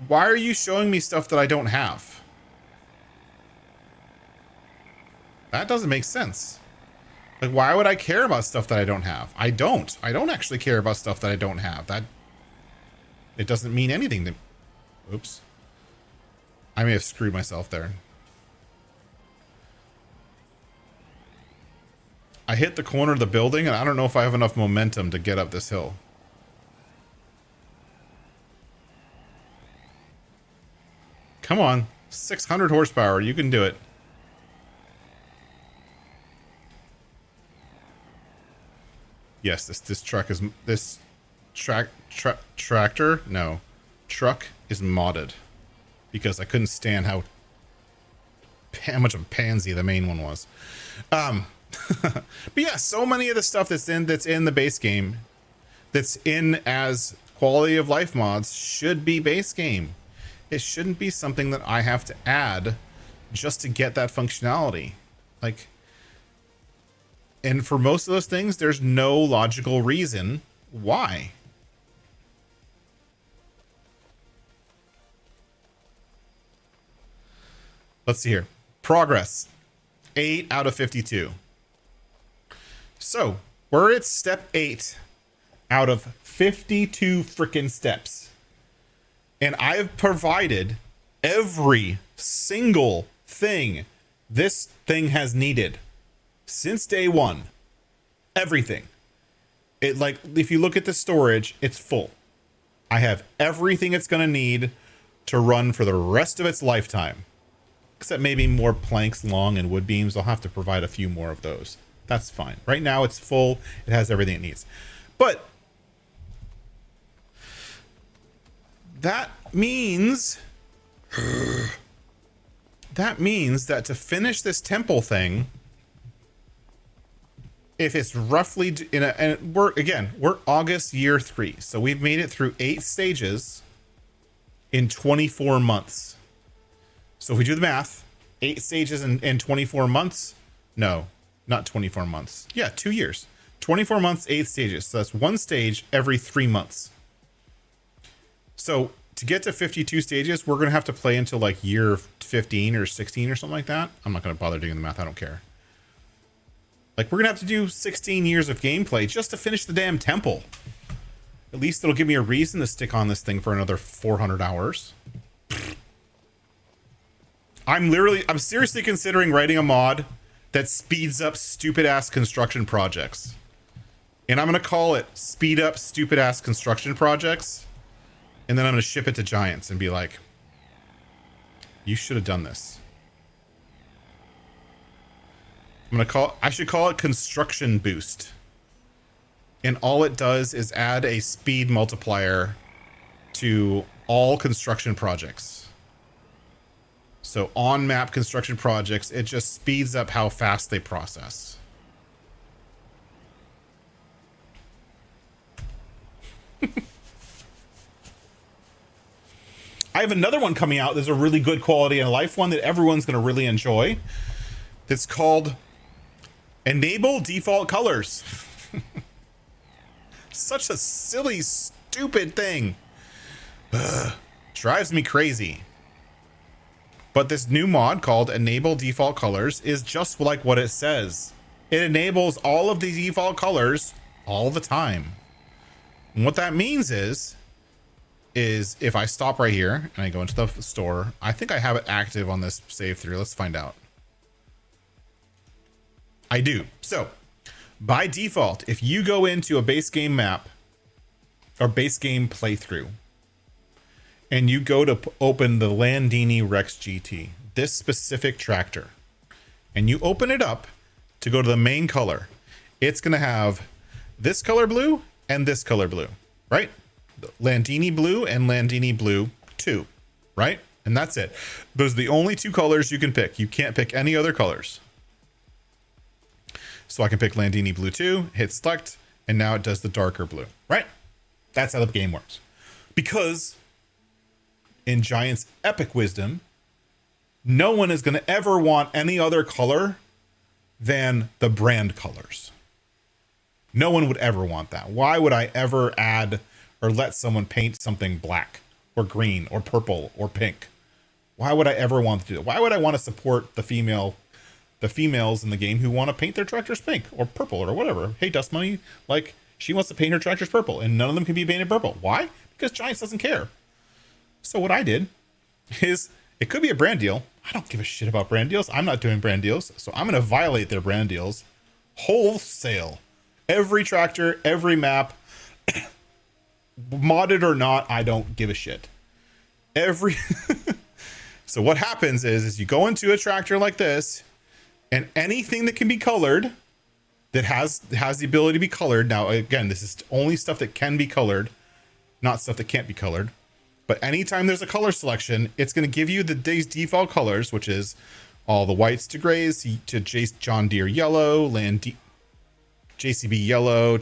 Why are you showing me stuff that I don't have? That doesn't make sense. Like, why would I care about stuff that I don't have? I don't actually care about stuff that I don't have. It doesn't mean anything to... Oops. I may have screwed myself there. I hit the corner of the building, and I don't know if I have enough momentum to get up this hill. Come on. 600 horsepower. You can do it. Yes, this truck is... This tractor? No. Truck is modded. Because I couldn't stand how much of a pansy the main one was. But yeah, so many of the stuff that's in the base game, that's in as quality of life mods, should be base game. It shouldn't be something that I have to add just to get that functionality. Like, and for most of those things, there's no logical reason why. Let's see here. Progress. 8 out of 52. So, we're at step 8 out of 52 freaking steps. And I've provided every single thing this thing has needed since day one. Everything. It, like, if you look at the storage, it's full. I have everything it's going to need to run for the rest of its lifetime. Except maybe more planks long and wood beams. I'll have to provide a few more of those. That's fine. Right now it's full. It has everything it needs. But that means that to finish this temple thing, if it's roughly and we're August year 3, so we've made it through 8 stages in 24 months. So if we do the math, 8 stages in 24 months, no, not 24 months. Yeah, 2 years. 24 months, 8 stages. So that's 1 stage every 3 months. So to get to 52 stages, we're going to have to play until like year 15 or 16 or something like that. I'm not going to bother doing the math. I don't care. Like, we're going to have to do 16 years of gameplay just to finish the damn temple. At least it'll give me a reason to stick on this thing for another 400 hours. I'm seriously considering writing a mod that speeds up stupid ass construction projects. And I'm going to call it Speed Up Stupid Ass Construction Projects. And then I'm going to ship it to Giants and be like, you should have done this. I should call it construction boost. And all it does is add a speed multiplier to all construction projects. So on map construction projects, it just speeds up how fast they process. I have another one coming out. There's a really good quality of life one that everyone's going to really enjoy. It's called Enable Default Colors. Such a silly, stupid thing. Ugh, drives me crazy. But this new mod called Enable Default Colors is just like what it says. It enables all of the default colors all the time. And what that means is if I stop right here and I go into the store, I think I have it active on this save through. Let's find out. I do. So by default, if you go into a base game map or base game playthrough and you go to open the Landini Rex GT, this specific tractor, and you open it up to go to the main color, it's going to have this color blue and this color blue, right? Landini blue and Landini blue 2, right? And that's it. Those are the only two colors you can pick. You can't pick any other colors. So I can pick Landini blue 2, hit select, and now it does the darker blue, right? That's how the game works. Because in Giant's epic wisdom, no one is going to ever want any other color than the brand colors. No one would ever want that. Why would I ever add or let someone paint something black or green or purple or pink? Why would I ever want to do that? Why would I want to support the females in the game who want to paint their tractors pink or purple or whatever? Hey, Dust Money, like, she wants to paint her tractors purple and none of them can be painted purple. Why? Because Giants doesn't care. So what I did is, it could be a brand deal. I don't give a shit about brand deals. I'm not doing brand deals. So I'm going to violate their brand deals wholesale. Every tractor, every map, modded or not, I don't give a shit. So what happens is you go into a tractor like this, and anything that can be colored, that has the ability to be colored. Now, again, this is only stuff that can be colored, not stuff that can't be colored. But anytime there's a color selection, it's going to give you these default colors, which is all the whites to grays, to John Deere yellow, JCB yellow,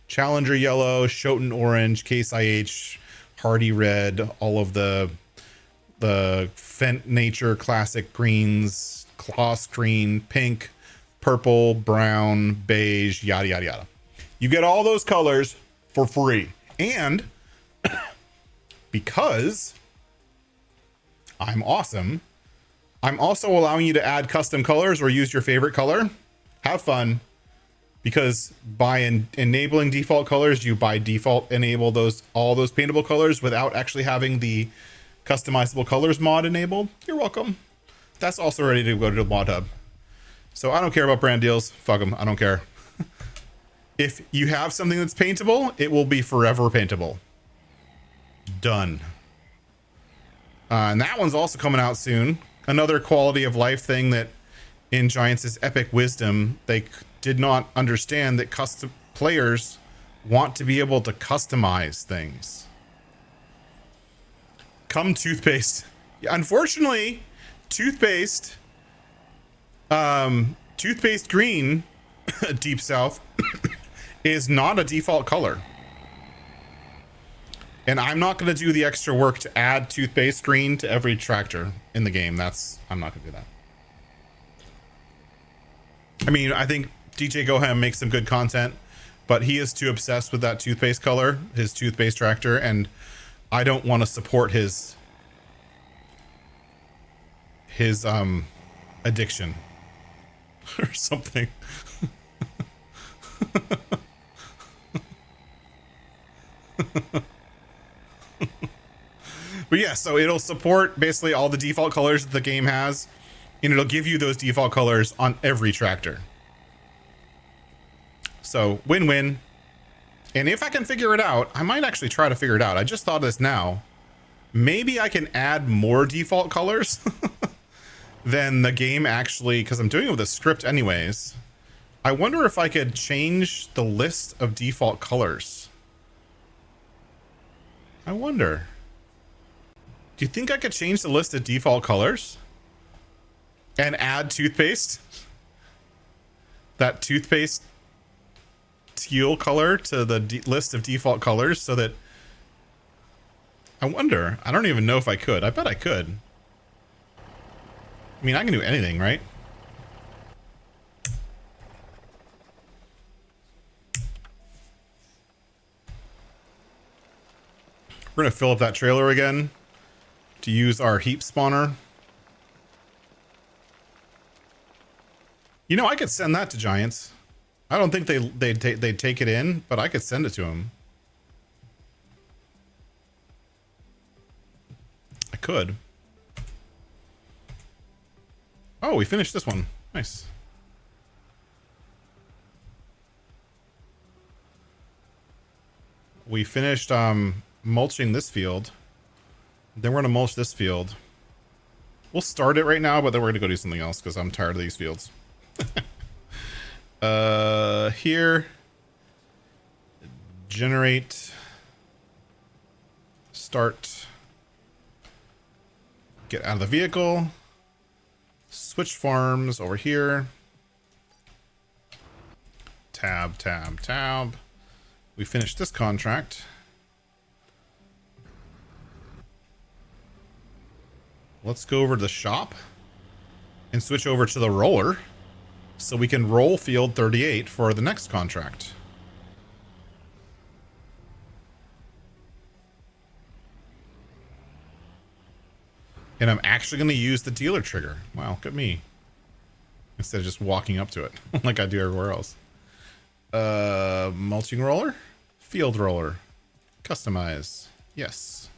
Challenger yellow, Schoten orange, Case IH, Hardy red, all of the Fent Nature classic greens, Kloss green, pink, purple, brown, beige, yada, yada, yada. You get all those colors for free. And because I'm awesome, I'm also allowing you to add custom colors or use your favorite color. Have fun. Because by enabling default colors, you by default enable all those paintable colors without actually having the customizable colors mod enabled. You're welcome. That's also ready to go to the mod hub. So I don't care about brand deals. Fuck them. I don't care. If you have something that's paintable, it will be forever paintable. Done. And that one's also coming out soon. Another quality of life thing that in Giants' epic wisdom, they did not understand that custom players want to be able to customize things. Come toothpaste. Unfortunately, toothpaste green, Deep South, is not a default color. And I'm not going to do the extra work to add toothpaste green to every tractor in the game. I'm not going to do that. I mean, I think DJ Goham makes some good content, but he is too obsessed with that toothpaste color, his toothpaste tractor, and I don't want to support his addiction or something. But yeah, so it'll support basically all the default colors that the game has, and it'll give you those default colors on every tractor. So win-win. And if I can figure it out, I might actually try to figure it out. I just thought of this now. Maybe I can add more default colors. then the game actually, because I'm doing it with a script anyways, I wonder if I could change the list of default colors. I wonder. Do you think I could change the list of default colors and add toothpaste? That toothpaste teal color to the list of default colors so that... I wonder. I don't even know if I could. I bet I could. I mean, I can do anything, right? We're going to fill up that trailer again to use our heap spawner. You know, I could send that to Giants. I don't think they'd take it in, but I could send it to them. I could. Oh, we finished this one. Nice. We finished mulching this field. Then we're gonna mulch this field. We'll start it right now, but then we're gonna go do something else because I'm tired of these fields. Here. Generate. Start. Get out of the vehicle. Switch farms over here. Tab, tab, tab. We finished this contract. Let's go over to the shop and switch over to the roller so we can roll field 38 for the next contract. And I'm actually going to use the dealer trigger. Wow, look at me. Instead of just walking up to it like I do everywhere else. Mulching roller? Field roller. Customize. Yes.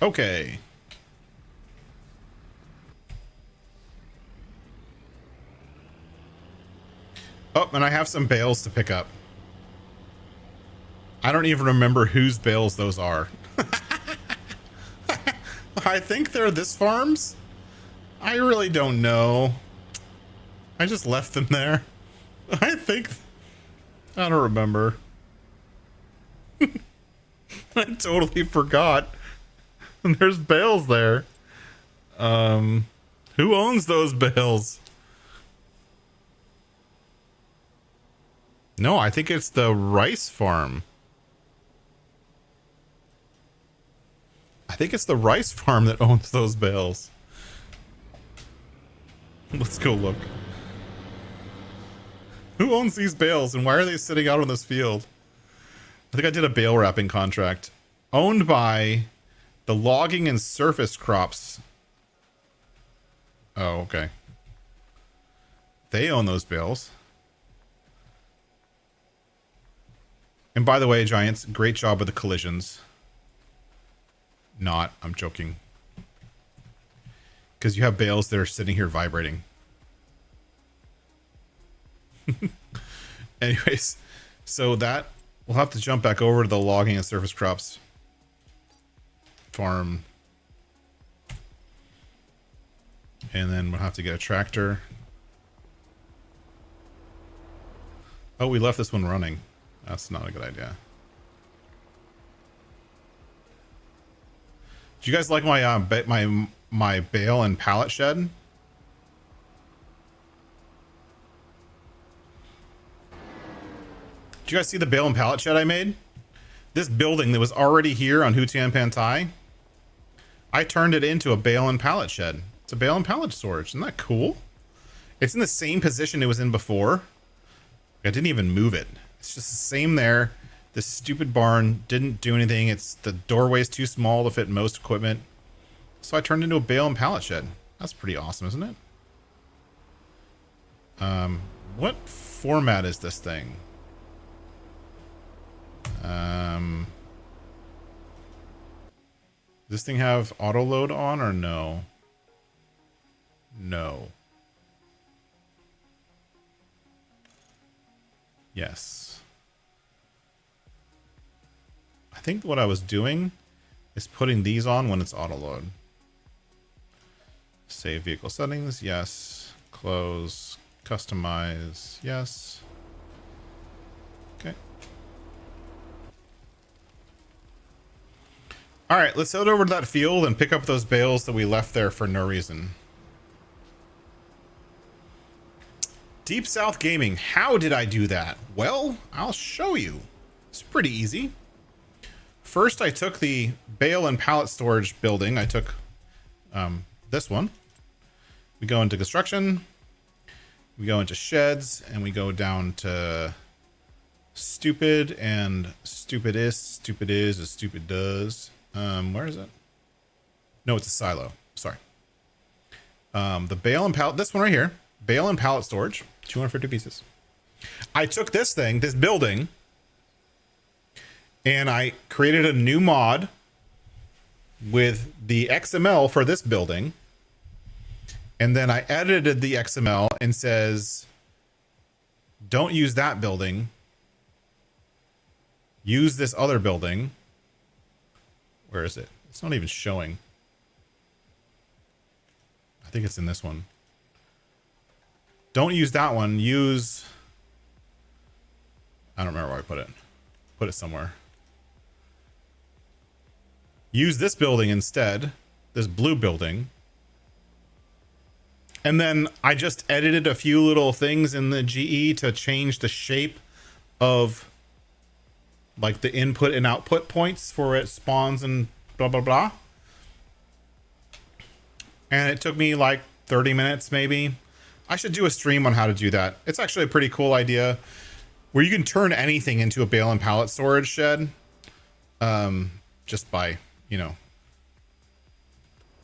Okay. Oh, and I have some bales to pick up. I don't even remember whose bales those are. I think they're this farm's. I really don't know. I just left them there. I think... I don't remember. I totally forgot. And there's bales there. Who owns those bales? No, I think it's the rice farm. I think it's the rice farm that owns those bales. Let's go look. Who owns these bales and why are they sitting out on this field? I think I did a bale wrapping contract. Owned by the logging and surface crops. Oh, okay. They own those bales. And by the way, Giants, great job with the collisions. Not, I'm joking. Because you have bales that are sitting here vibrating. Anyways, so that we'll have to jump back over to the logging and surface crops farm. And then we'll have to get a tractor. Oh, we left this one running. That's not a good idea. Do you guys like my my bale and pallet shed? Did you guys see the bale and pallet shed I made? This building that was already here on Hutan Pantai, I turned it into a bale and pallet shed. It's a bale and pallet storage. Isn't that cool? It's in the same position it was in before. I didn't even move it. It's just the same there. This stupid barn didn't do anything. It's the doorway's too small to fit most equipment. So I turned into a bale and pallet shed. That's pretty awesome, isn't it? What format is this thing? Does this thing have auto load on or no? No. Yes. I think what I was doing is putting these on when it's auto load. Save vehicle settings, yes. Close, customize, yes. Okay. All right, let's head over to that field and pick up those bales that we left there for no reason. Deep South Gaming, how did I do that? Well, I'll show you. It's pretty easy. First, I took the bale and pallet storage building. I took this one. We go into construction. We go into sheds, and we go down to stupid and stupid is, as stupid does. Where is it? No, it's a silo. Sorry. The bale and pallet, this one right here, bale and pallet storage, 250 pieces. I took this thing, this building, and I created a new mod with the XML for this building. And then I edited the XML and says, don't use that building. Use this other building. Where is it? It's not even showing. I think it's in this one. Don't use that one. Use... I don't remember where I put it. Put it somewhere. Use this building instead. This blue building. And then I just edited a few little things in the GE to change the shape of like the input and output points for where it spawns and blah, blah, blah. And it took me like 30 minutes maybe. I should do a stream on how to do that. It's actually a pretty cool idea where you can turn anything into a bale and pallet storage shed. Just by, you know,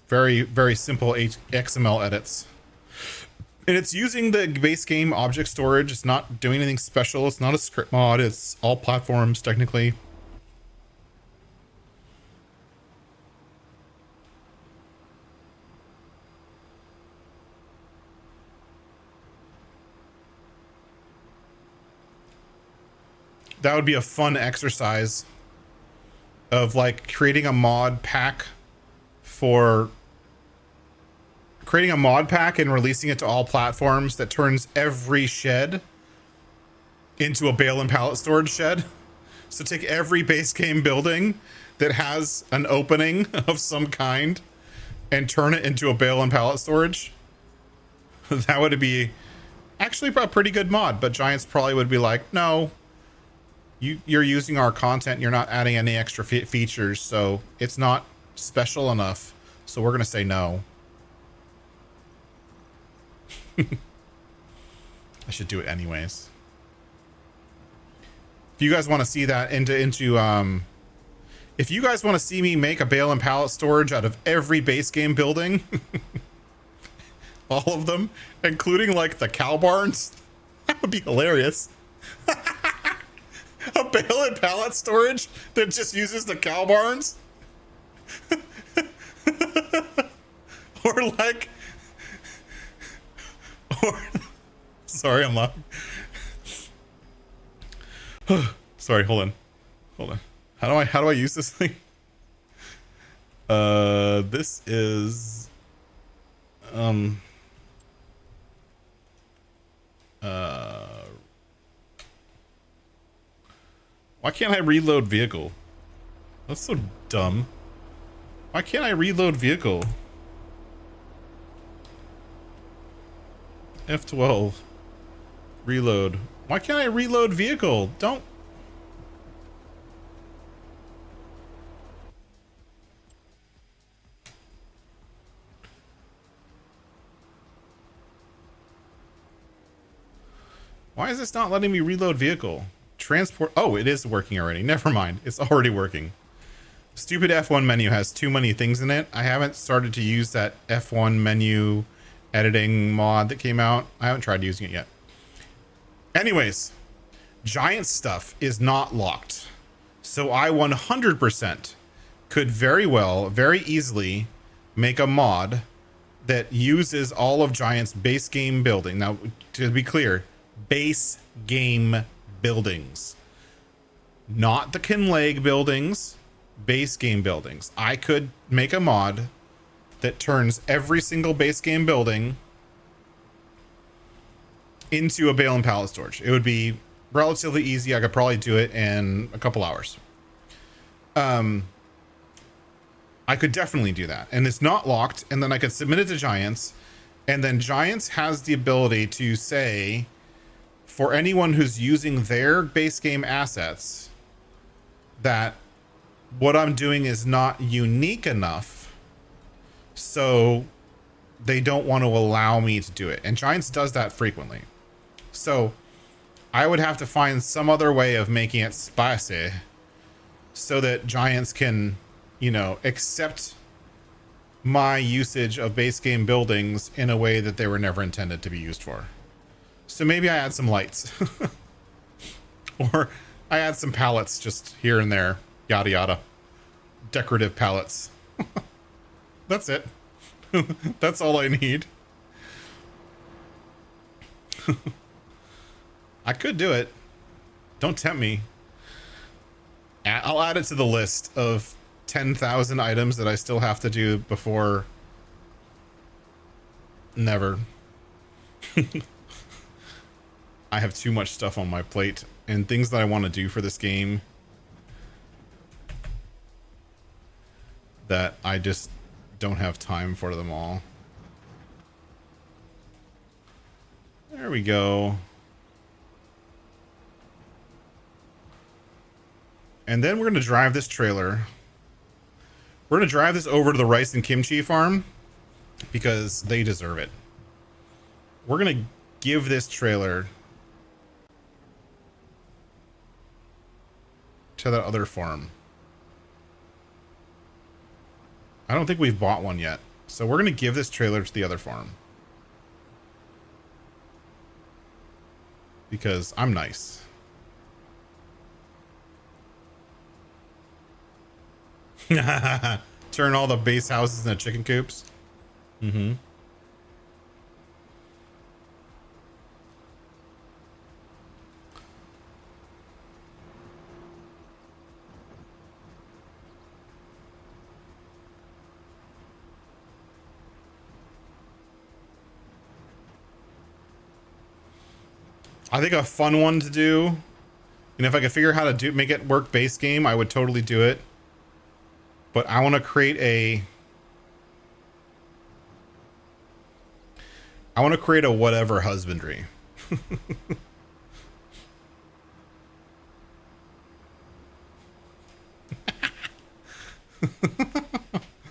very, very simple XML edits. And it's using the base game object storage. It's not doing anything special. It's not a script mod. It's all platforms, technically. That would be a fun exercise of like creating a mod pack for... creating a mod pack and releasing it to all platforms that turns every shed into a bale and pallet storage shed. So take every base game building that has an opening of some kind and turn it into a bale and pallet storage. That would be actually a pretty good mod, but Giants probably would be like, no, you're using our content. You're not adding any extra features. So it's not special enough. So we're going to say no. I should do it anyways. If you guys want to see that if you guys want to see me make a bale and pallet storage out of every base game building, all of them, including like the cow barns, that would be hilarious. A bale and pallet storage that just uses the cow barns. Or like, sorry, I'm laughing. Sorry, hold on. How do I use this thing? This is why can't I reload vehicle? That's so dumb. Why can't I reload vehicle? F12. Reload. Why can't I reload vehicle? Don't. Why is this not letting me reload vehicle? Transport. Oh, it is working already. Never mind. It's already working. Stupid F1 menu has too many things in it. I haven't started to use that F1 menu editing mod that came out. I haven't tried using it yet. Anyways, Giant stuff is not locked. So I 100% could very well, very easily make a mod that uses all of Giant's base game building. Now, to be clear, base game buildings. Not the Kinleg buildings, base game buildings. I could make a mod that turns every single base game building into a bale and pallet storage. It would be relatively easy. I could probably do it in a couple hours. I could definitely do that. And it's not locked. And then I could submit it to Giants. And then Giants has the ability to say, for anyone who's using their base game assets, that what I'm doing is not unique enough, so they don't want to allow me to do it. And Giants does that frequently. So I would have to find some other way of making it spicy so that Giants can, you know, accept my usage of base game buildings in a way that they were never intended to be used for. So maybe I add some lights or I add some pallets just here and there, yada yada, decorative pallets. That's it. That's all I need. I could do it. Don't tempt me. I'll add it to the list of 10,000 items that I still have to do before. Never. I have too much stuff on my plate and things that I want to do for this game that I just don't have time for them all. There we go. And then we're going to drive this trailer. We're going to drive this over to the rice and kimchi farm because they deserve it. We're going to give this trailer to that other farm. I don't think we've bought one yet. So we're going to give this trailer to the other farm. Because I'm nice. Turn all the base houses into chicken coops. Mm-hmm. I think a fun one to do, and if I could figure out how to make it work base game, I would totally do it. But I want to create a whatever husbandry.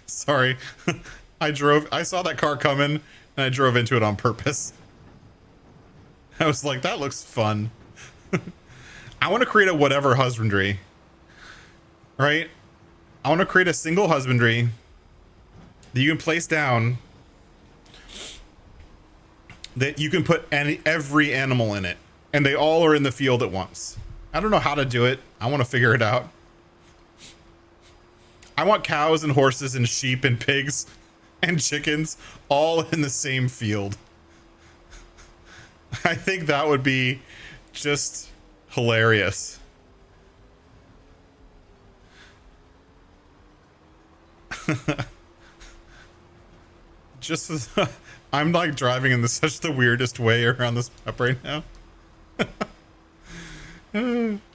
Sorry. I saw that car coming and I drove into it on purpose. I was like, that looks fun. I want to create a whatever husbandry. Right? I want to create a single husbandry that you can place down that you can put every animal in it. And they all are in the field at once. I don't know how to do it. I want to figure it out. I want cows and horses and sheep and pigs and chickens all in the same field. I think that would be just hilarious. Just I'm like driving in such the weirdest way around this map right now.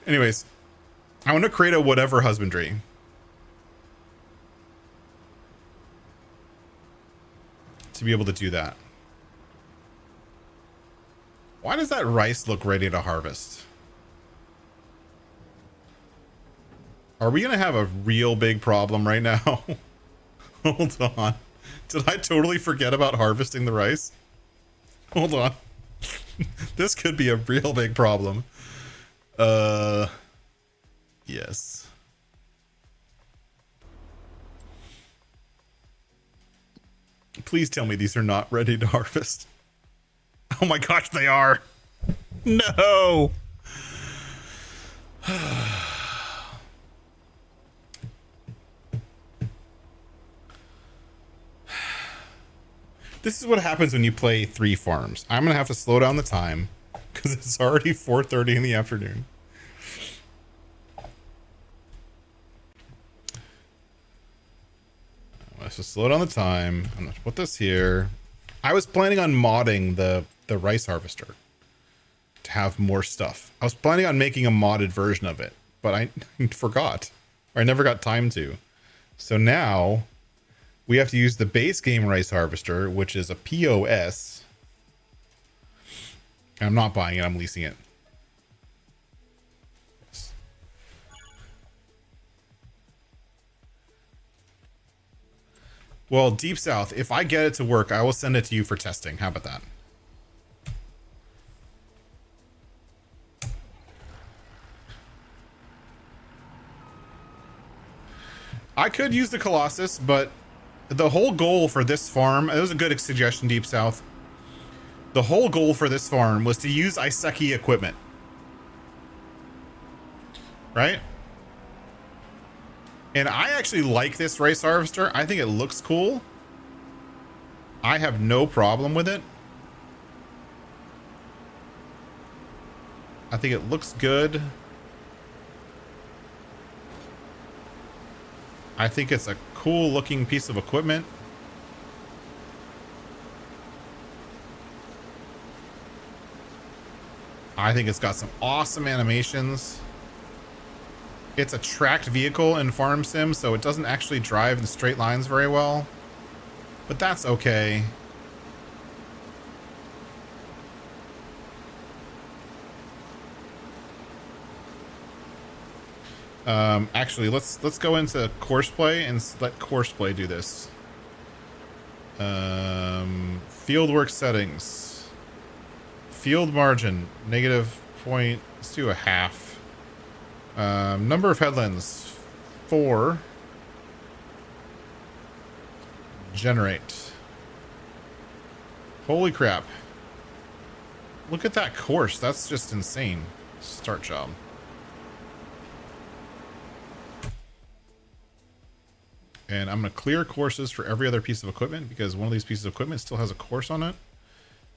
Anyways, I want to create a whatever husbandry. To be able to do that. Why does that rice look ready to harvest? Are we gonna have a real big problem right now? Hold on. Did I totally forget about harvesting the rice? Hold on. This could be a real big problem. Yes. Please tell me these are not ready to harvest. Oh my gosh, they are. No. This is what happens when you play 3 farms. I'm going to have to slow down the time because it's already 4:30 in the afternoon. slow down the time. I'm gonna put this here. I was planning on modding the rice harvester to have more stuff. I was planning on making a modded version of it, but I forgot, or I never got time to. So now we have to use the base game rice harvester, which is a POS. I'm not buying it, I'm leasing it. Yes. Well, Deep South, if I get it to work, I will send it to you for testing. How about that? I could use the Colossus, but the whole goal for this farm, it was a good suggestion, Deep South. The whole goal for this farm was to use Iseki equipment. Right? And I actually like this rice harvester. I think it looks cool. I have no problem with it. I think it looks good. I think it's a cool looking piece of equipment. I think it's got some awesome animations. It's a tracked vehicle in Farm Sim, so it doesn't actually drive in straight lines very well. But that's okay. Actually, let's go into course play and let course play do this. Fieldwork settings. Field margin, -0.5. Let's do a half. Number of headlands, 4. Generate. Holy crap. Look at that course. That's just insane. Start job. And I'm going to clear courses for every other piece of equipment because one of these pieces of equipment still has a course on it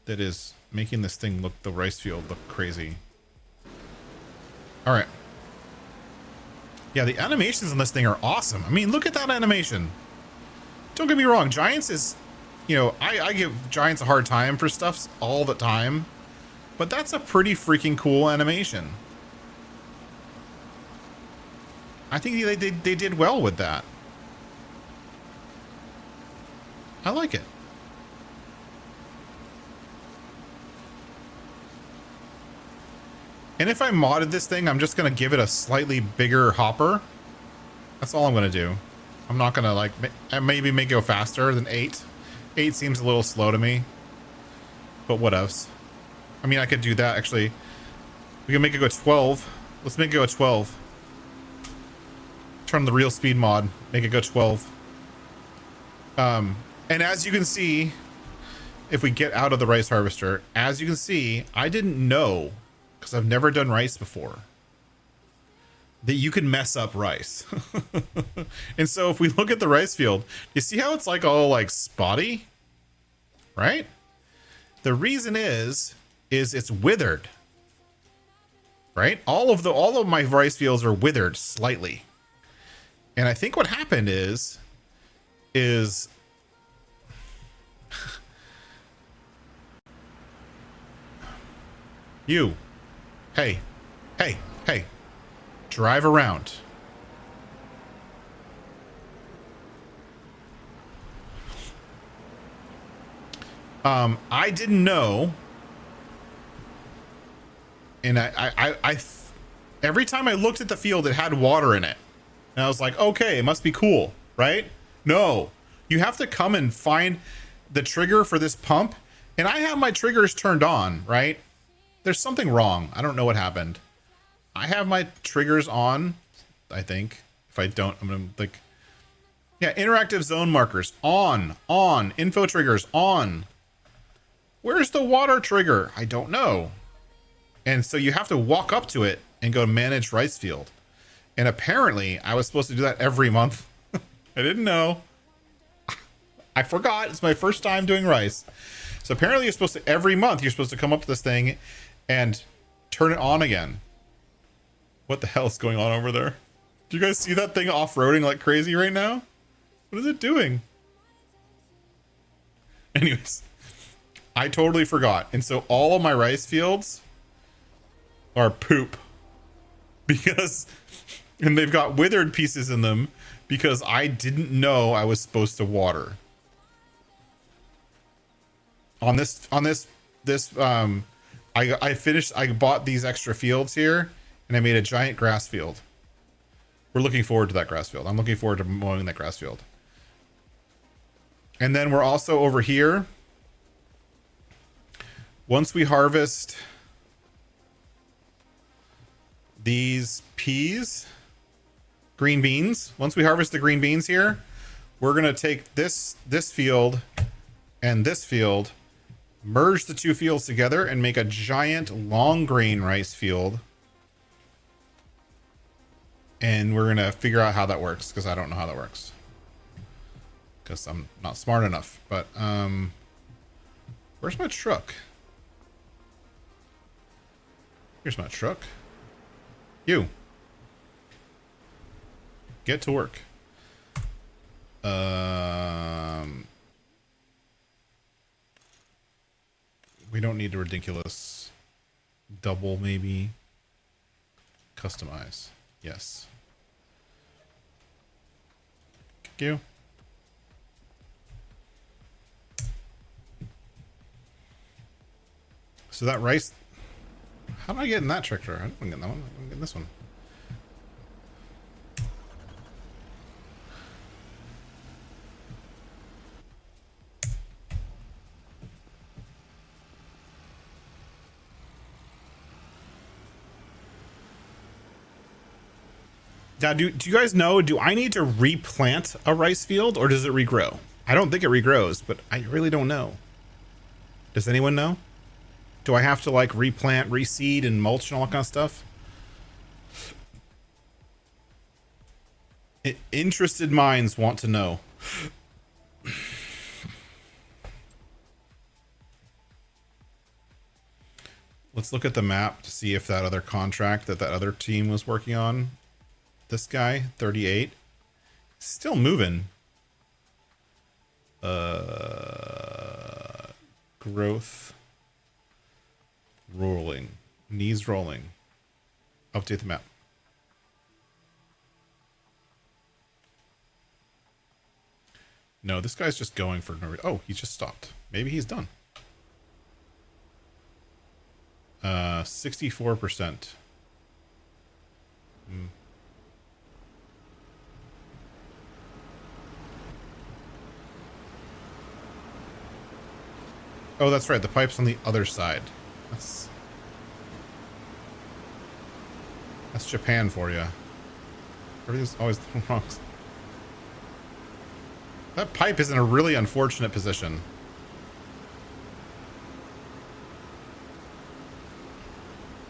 that is making this thing look, the rice field, look crazy. All right. Yeah, the animations on this thing are awesome. I mean, look at that animation. Don't get me wrong. Giants is, you know, I give Giants a hard time for stuff all the time, but that's a pretty freaking cool animation. I think they did well with that. I like it. And if I modded this thing, I'm just going to give it a slightly bigger hopper. That's all I'm going to do. I'm not going to like, maybe make it go faster than 8. 8 seems a little slow to me. But what else? I mean, I could do that actually. We can make it go 12. Let's make it go 12. Turn on the real speed mod. Make it go 12. And as you can see, if we get out of the rice harvester, as you can see, I didn't know, because I've never done rice before, that you can mess up rice. And so if we look at the rice field, you see how it's like all like spotty, right? The reason is it's withered, right? All of my rice fields are withered slightly. And I think what happened is you, hey, drive around. I didn't know, and I every time I looked at the field, it had water in it, and I was like, okay, it must be cool, right? No, you have to come and find the trigger for this pump, and I have my triggers turned on, right? There's something wrong. I don't know what happened. I have my triggers on, I think. If I don't, I'm gonna like, yeah, interactive zone markers on, info triggers on. Where's the water trigger? I don't know. And so you have to walk up to it and go manage rice field. And apparently I was supposed to do that every month. I didn't know. I forgot. It's my first time doing rice. So apparently you're supposed to, every month, you're supposed to come up to this thing and turn it on again. What the hell is going on over there? Do you guys see that thing off-roading like crazy right now? What is it doing? Anyways, I totally forgot. And so all of my rice fields are poop because, and they've got withered pieces in them because I didn't know I was supposed to water. I bought these extra fields here and I made a giant grass field. We're looking forward to that grass field. I'm looking forward to mowing that grass field. And then we're also over here. Once we harvest these peas, green beans, once we harvest the green beans here, we're going to take this field and this field, merge the two fields together and make a giant long grain rice field. And we're going to figure out how that works because I don't know how that works. Because I'm not smart enough. But, where's my truck? Here's my truck. You. Get to work. We don't need a ridiculous double, maybe. Customize. Yes. Thank you. So that rice... How do I get in that tractor? I don't get that one. I'm getting this one. Now, do you guys know, do I need to replant a rice field or does it regrow? I don't think it regrows, but I really don't know. Does anyone know? Do I have to like replant, reseed, and mulch and all that kind of stuff? Interested minds want to know. Let's look at the map to see if that other contract that other team was working on. This guy, 38, still moving. Growth. Rolling. Knees rolling. Update the map. No, this guy's just going for no reason. Oh, he just stopped. Maybe he's done. 64%. Oh, that's right. The pipe's on the other side. That's Japan for you. Everything's always wrong. That pipe is in a really unfortunate position.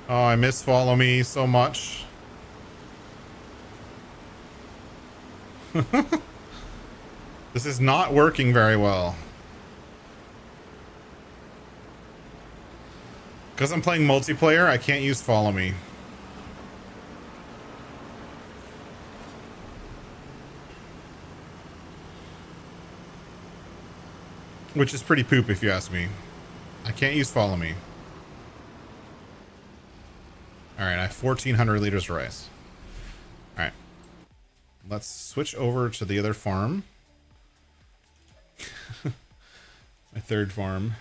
Oh, I miss Follow Me so much. This is not working very well. Because I'm playing multiplayer, I can't use Follow Me. Which is pretty poop if you ask me. I can't use Follow Me. Alright, I have 1,400 liters of rice. Alright. Let's switch over to the other farm. My third farm.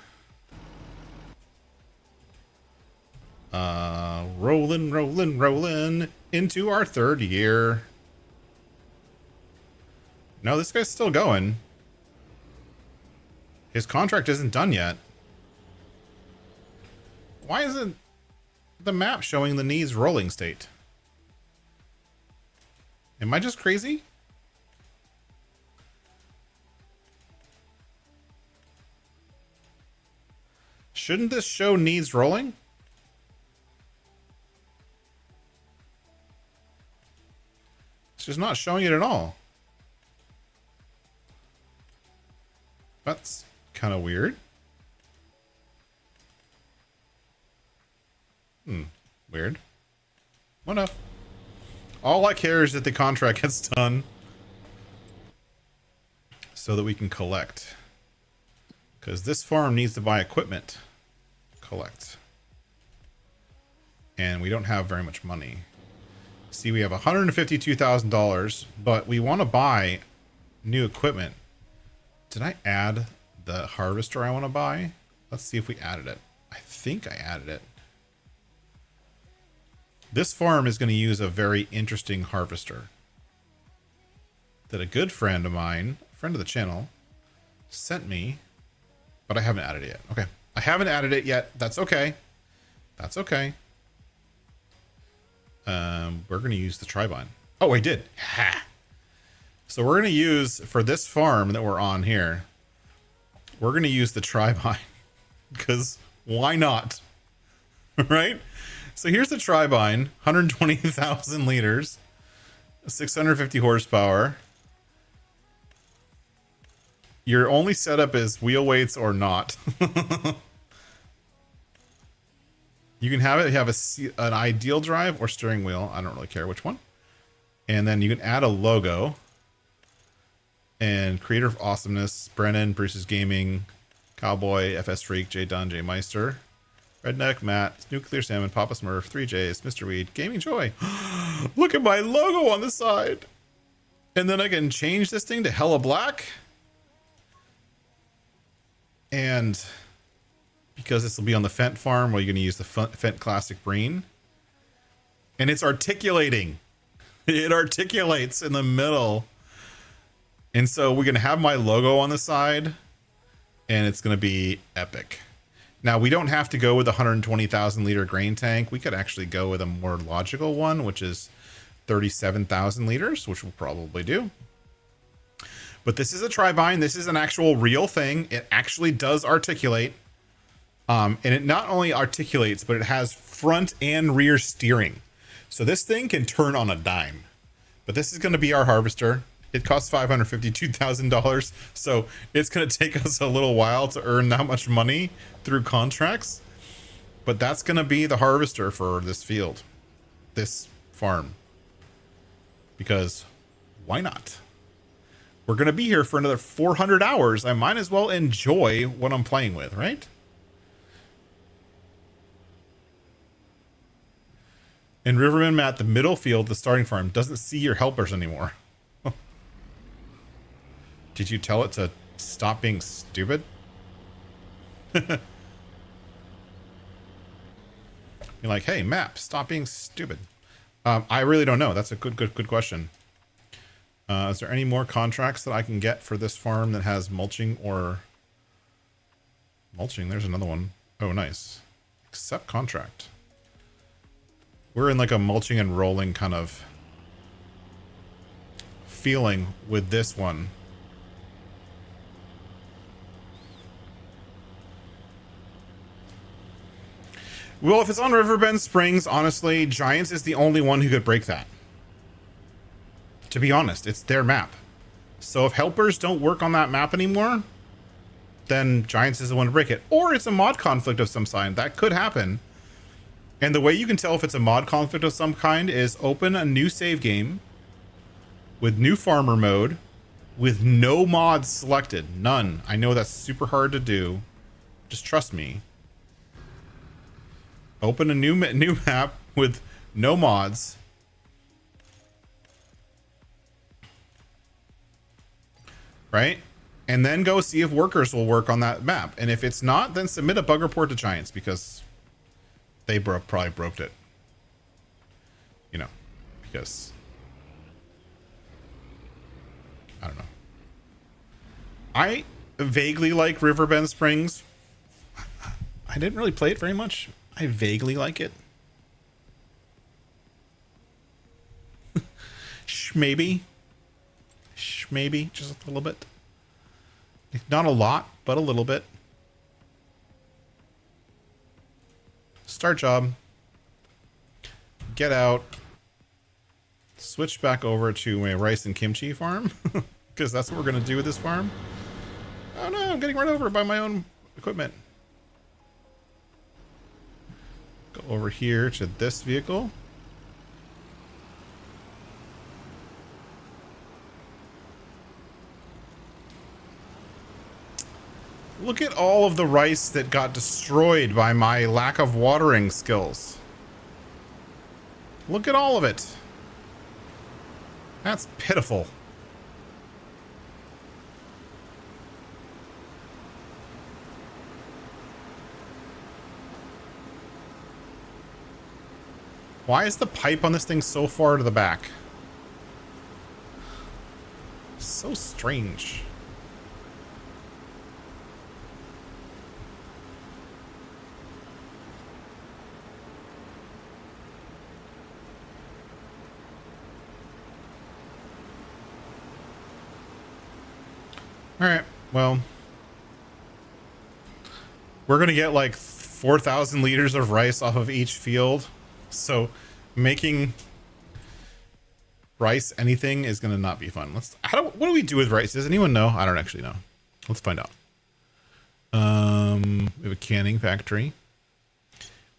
Rolling into our third year. No, this guy's still going. His contract isn't done yet. Why isn't the map showing the knees rolling state? Am I just crazy? Shouldn't this show knees rolling? It's just not showing it at all. That's kind of weird. Weird. What up? All I care is that the contract gets done so that we can collect. Because this farm needs to buy equipment. Collect. And we don't have very much money. See, we have $152,000, but we want to buy new equipment. Did I add the harvester I want to buy? Let's see if we added it. I think I added it. This farm is going to use a very interesting harvester that a good friend of mine, friend of the channel, sent me, but I haven't added it yet. Okay. I haven't added it yet. That's okay. That's okay. We're going to use the tribine. Oh, I did. Ha! So we're going to use, for this farm that we're on here, we're going to use the tribine. Because why not? Right? So here's the tribine. 120,000 liters. 650 horsepower. Your only setup is wheel weights or not. You can have it have an ideal drive or steering wheel. I don't really care which one. And then you can add a logo. And creator of awesomeness, Brennan, Bruce's Gaming, Cowboy, FS Freak, J Dunn, J Meister, Redneck, Matt, Nuclear Salmon, Papa Smurf, 3Js, Mr. Weed, Gaming Joy. Look at my logo on the side. And then I can change this thing to Hella Black. And because this will be on the Fent farm, well, you're going to use the Fent Classic Breen. And it's articulating. It articulates in the middle. And so we're going to have my logo on the side. And it's going to be epic. Now, we don't have to go with a 120,000 liter grain tank. We could actually go with a more logical one, which is 37,000 liters, which we'll probably do. But this is a tribine. This is an actual real thing. It actually does articulate. And it not only articulates, but it has front and rear steering. So this thing can turn on a dime. But this is going to be our harvester. It costs $552,000. So it's going to take us a little while to earn that much money through contracts. But that's going to be the harvester for this field, this farm. Because why not? We're going to be here for another 400 hours. I might as well enjoy what I'm playing with, right? In Riverbend, Matt, the middle field, the starting farm, doesn't see your helpers anymore. Did you tell it to stop being stupid? You're like, hey, map, stop being stupid. I really don't know. That's a good question. Is there any more contracts that I can get for this farm that has mulching or... Mulching, there's another one. Oh, nice. Accept contract. We're in like a mulching and rolling kind of feeling with this one. Well, if it's on Riverbend Springs, honestly, Giants is the only one who could break that. To be honest, it's their map. So if helpers don't work on that map anymore, then Giants is the one to break it. Or it's a mod conflict of some kind. That could happen. And the way you can tell if it's a mod conflict of some kind is open a new save game with new farmer mode with no mods selected. None. I know that's super hard to do. Just trust me. Open a new map with no mods. Right? And then go see if workers will work on that map. And if it's not, then submit a bug report to Giants because they probably broke it. You know, because I don't know. I vaguely like Riverbend Springs. I didn't really play it very much. I vaguely like it. Maybe, just a little bit. Not a lot, but a little bit. Start job. Get out. Switch back over to my rice and kimchi farm. Because that's what we're going to do with this farm. Oh no, I'm getting run over by my own equipment. Go over here to this vehicle. Look at all of the rice that got destroyed by my lack of watering skills. Look at all of it. That's pitiful. Why is the pipe on this thing so far to the back? So strange. All right, well, we're going to get like 4,000 liters of rice off of each field. So making rice anything is going to not be fun. What do we do with rice? Does anyone know? I don't actually know. Let's find out. We have a canning factory.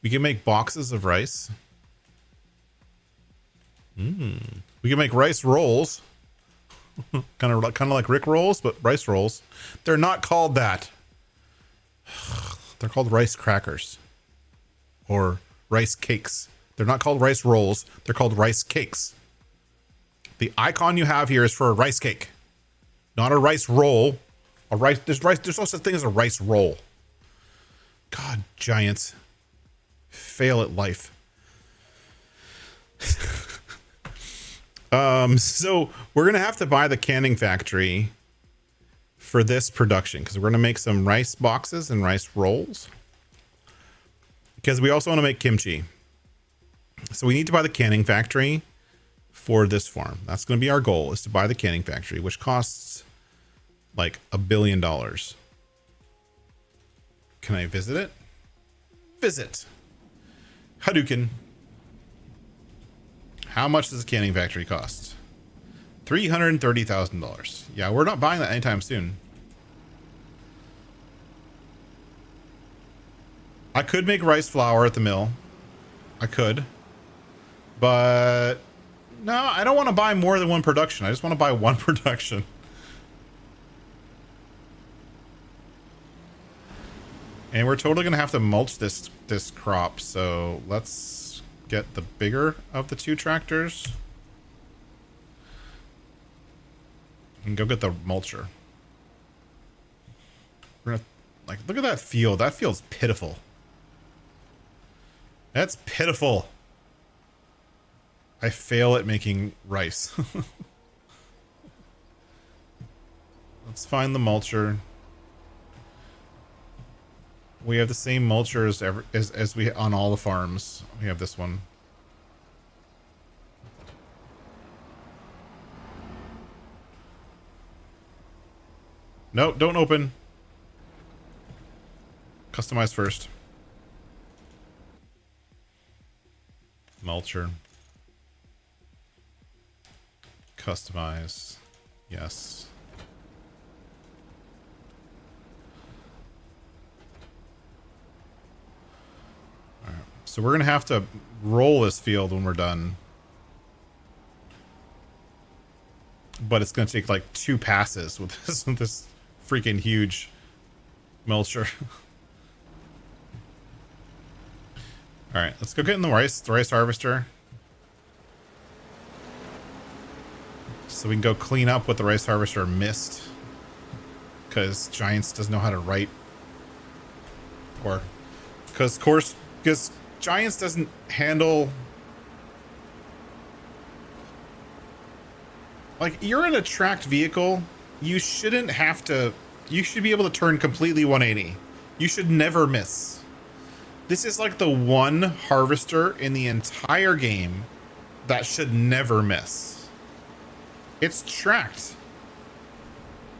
We can make boxes of rice. We can make rice rolls. kind of like Rick rolls, but rice rolls. They're not called that. They're called rice crackers or rice cakes. They're not called rice rolls. They're called rice cakes. The icon you have here is for a rice cake, not a rice roll. There's no such thing as a rice roll. God, giants fail at life. So we're going to have to buy the canning factory for this production because we're going to make some rice boxes and rice rolls because we also want to make kimchi. So we need to buy the canning factory for this farm. That's going to be our goal, is to buy the canning factory, which costs like $1 billion. Can I visit it? Visit. Hadouken. How much does a canning factory cost? $330,000. Yeah, we're not buying that anytime soon. I could make rice flour at the mill. I could. But no, I don't want to buy more than one production. I just want to buy one production. And we're totally going to have to mulch this crop. So let's get the bigger of the two tractors and go get the mulcher. We're gonna, like, look at that field. That field's pitiful. That's pitiful. I fail at making rice. Let's find the mulcher. We have the same mulcher as we on all the farms. We have this one. No, don't open. Customize first. Mulcher. Customize. Yes. All right. So we're going to have to roll this field when we're done. But it's going to take like 2 passes with this freaking huge mulcher. All right, let's go get in the rice harvester. So we can go clean up what the rice harvester missed. Because Giants doesn't know how to write. Or because Giants doesn't handle... Like, you're in a tracked vehicle, you shouldn't have to... You should be able to turn completely 180. You should never miss. This is like the one harvester in the entire game that should never miss. It's tracked.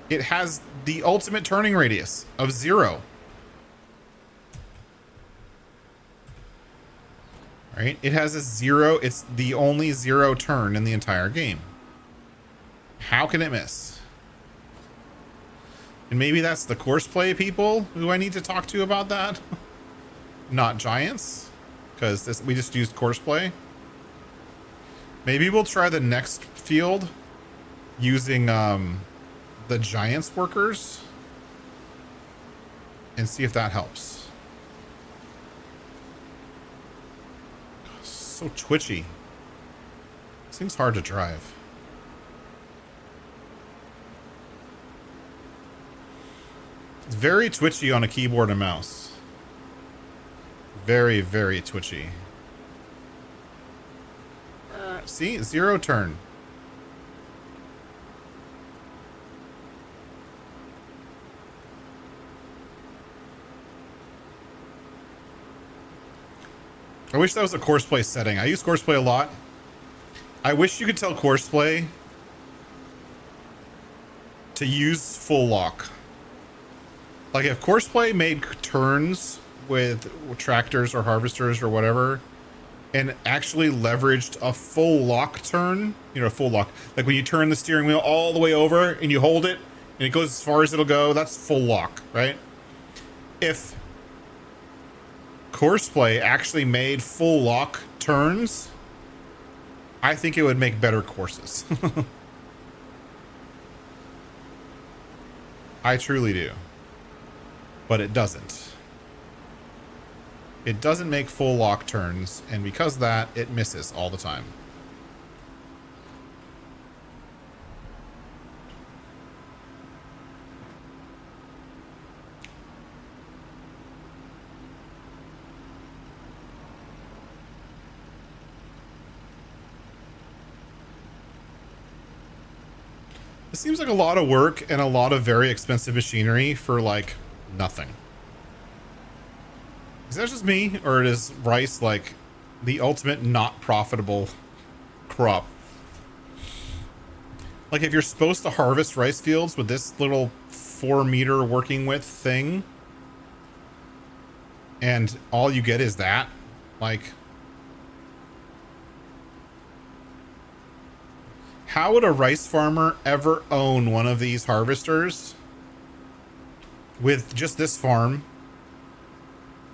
It has the ultimate turning radius of 0. Right? It has a 0. It's the only 0 turn in the entire game. How can it miss? And maybe that's the course play people who I need to talk to about that. Not Giants, because we just used course play. Maybe we'll try the next field using the Giants workers. and see if that helps. So twitchy. This thing's hard to drive. It's very twitchy on a keyboard and mouse. Very, very twitchy. See? 0 turn. I wish that was a courseplay setting. I use courseplay a lot. I wish you could tell courseplay to use full lock. Like if courseplay made turns with tractors or harvesters or whatever and actually leveraged a full lock turn, you know, full lock, like when you turn the steering wheel all the way over and you hold it and it goes as far as it'll go, that's full lock, right? If courseplay actually made full lock turns, I think it would make better courses. I truly do. But it doesn't. It doesn't make full lock turns, and because of that, it misses all the time. It seems like a lot of work and a lot of very expensive machinery for like nothing. Is that just me, or is rice like the ultimate not profitable crop? Like if you're supposed to harvest rice fields with this little 4-meter working width thing and all you get is that, like, how would a rice farmer ever own one of these harvesters with just this farm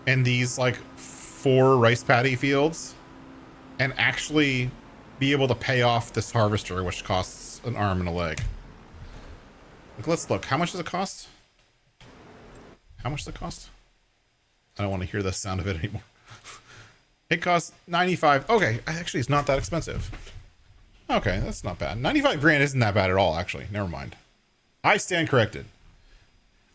and these like 4 rice paddy fields and actually be able to pay off this harvester, which costs an arm and a leg? Like, let's look. How much does it cost? How much does it cost? I don't want to hear the sound of it anymore. It costs 95. Okay, actually, it's not that expensive. Okay, that's not bad. 95 grand isn't that bad at all, actually. Never mind. I stand corrected.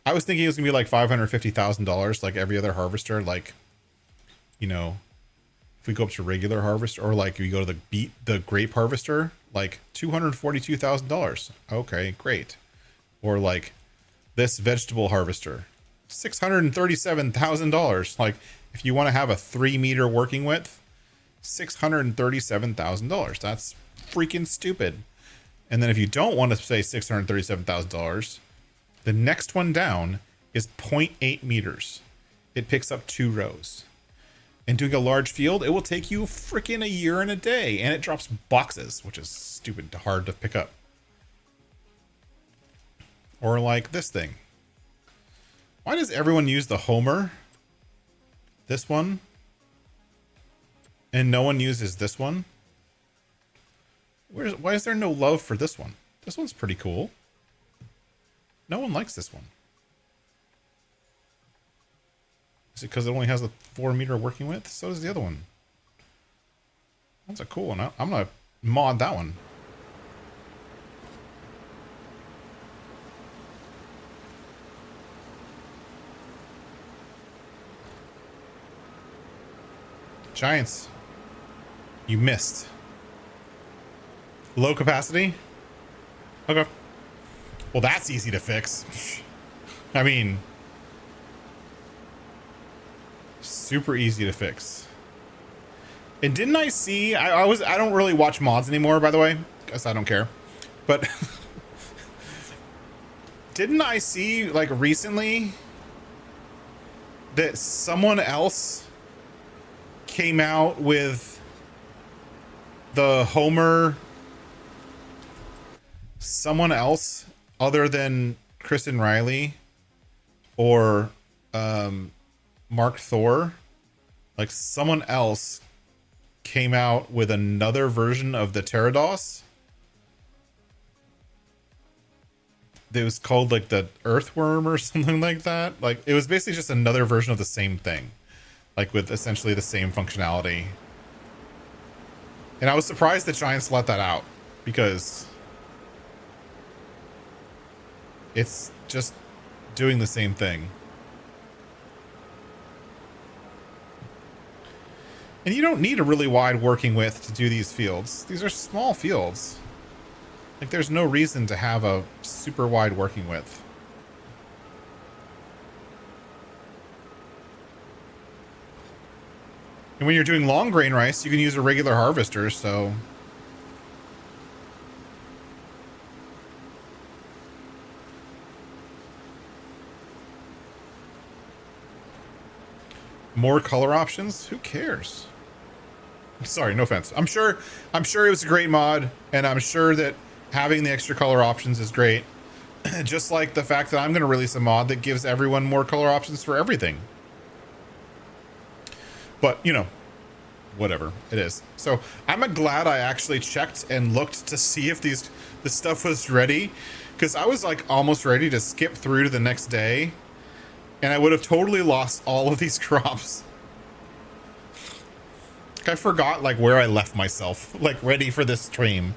I was thinking it was going to be like $550,000 like every other harvester. Like, you know, if we go up to regular harvest, or like we go to the grape harvester, like $242,000. Okay, great. Or like this vegetable harvester, $637,000. Like if you want to have a 3-meter working width, $637,000. That's freaking stupid. And then if you don't want to say $637,000, the next one down is 0.8 meters. It picks up 2 rows. And doing a large field, it will take you freaking a year and a day, and it drops boxes, which is stupid hard to pick up. Or like this thing. Why does everyone use the Homer? This one. And no one uses this one? Why is there no love for this one? This one's pretty cool. No one likes this one. Is it because it only has a 4-meter working width? So does the other one. That's a cool one. I'm going to mod that one. Giants. You missed. Low capacity? Okay. Well, that's easy to fix. I mean, super easy to fix. And didn't I see, I don't really watch mods anymore, by the way, guess I don't care, but didn't I see like recently that someone else came out with the Homer, someone else other than Kristen Riley or Mark Thor, like someone else came out with another version of the Pterodos It was called like the earthworm or something like that. Like it was basically just another version of the same thing, like with essentially the same functionality. And I was surprised that Giants let that out because it's just doing the same thing. And you don't need a really wide working width to do these fields. These are small fields. Like there's no reason to have a super wide working width. And when you're doing long grain rice, you can use a regular harvester, so... More color options? Who cares? Sorry, no offense. I'm sure it was a great mod, and I'm sure that having the extra color options is great. Just like the fact that I'm going to release a mod that gives everyone more color options for everything. But, you know, whatever it is. So I'm glad I actually checked and looked to see if the stuff was ready, because I was like almost ready to skip through to the next day, and I would have totally lost all of these crops. I forgot like where I left myself, like ready for this stream.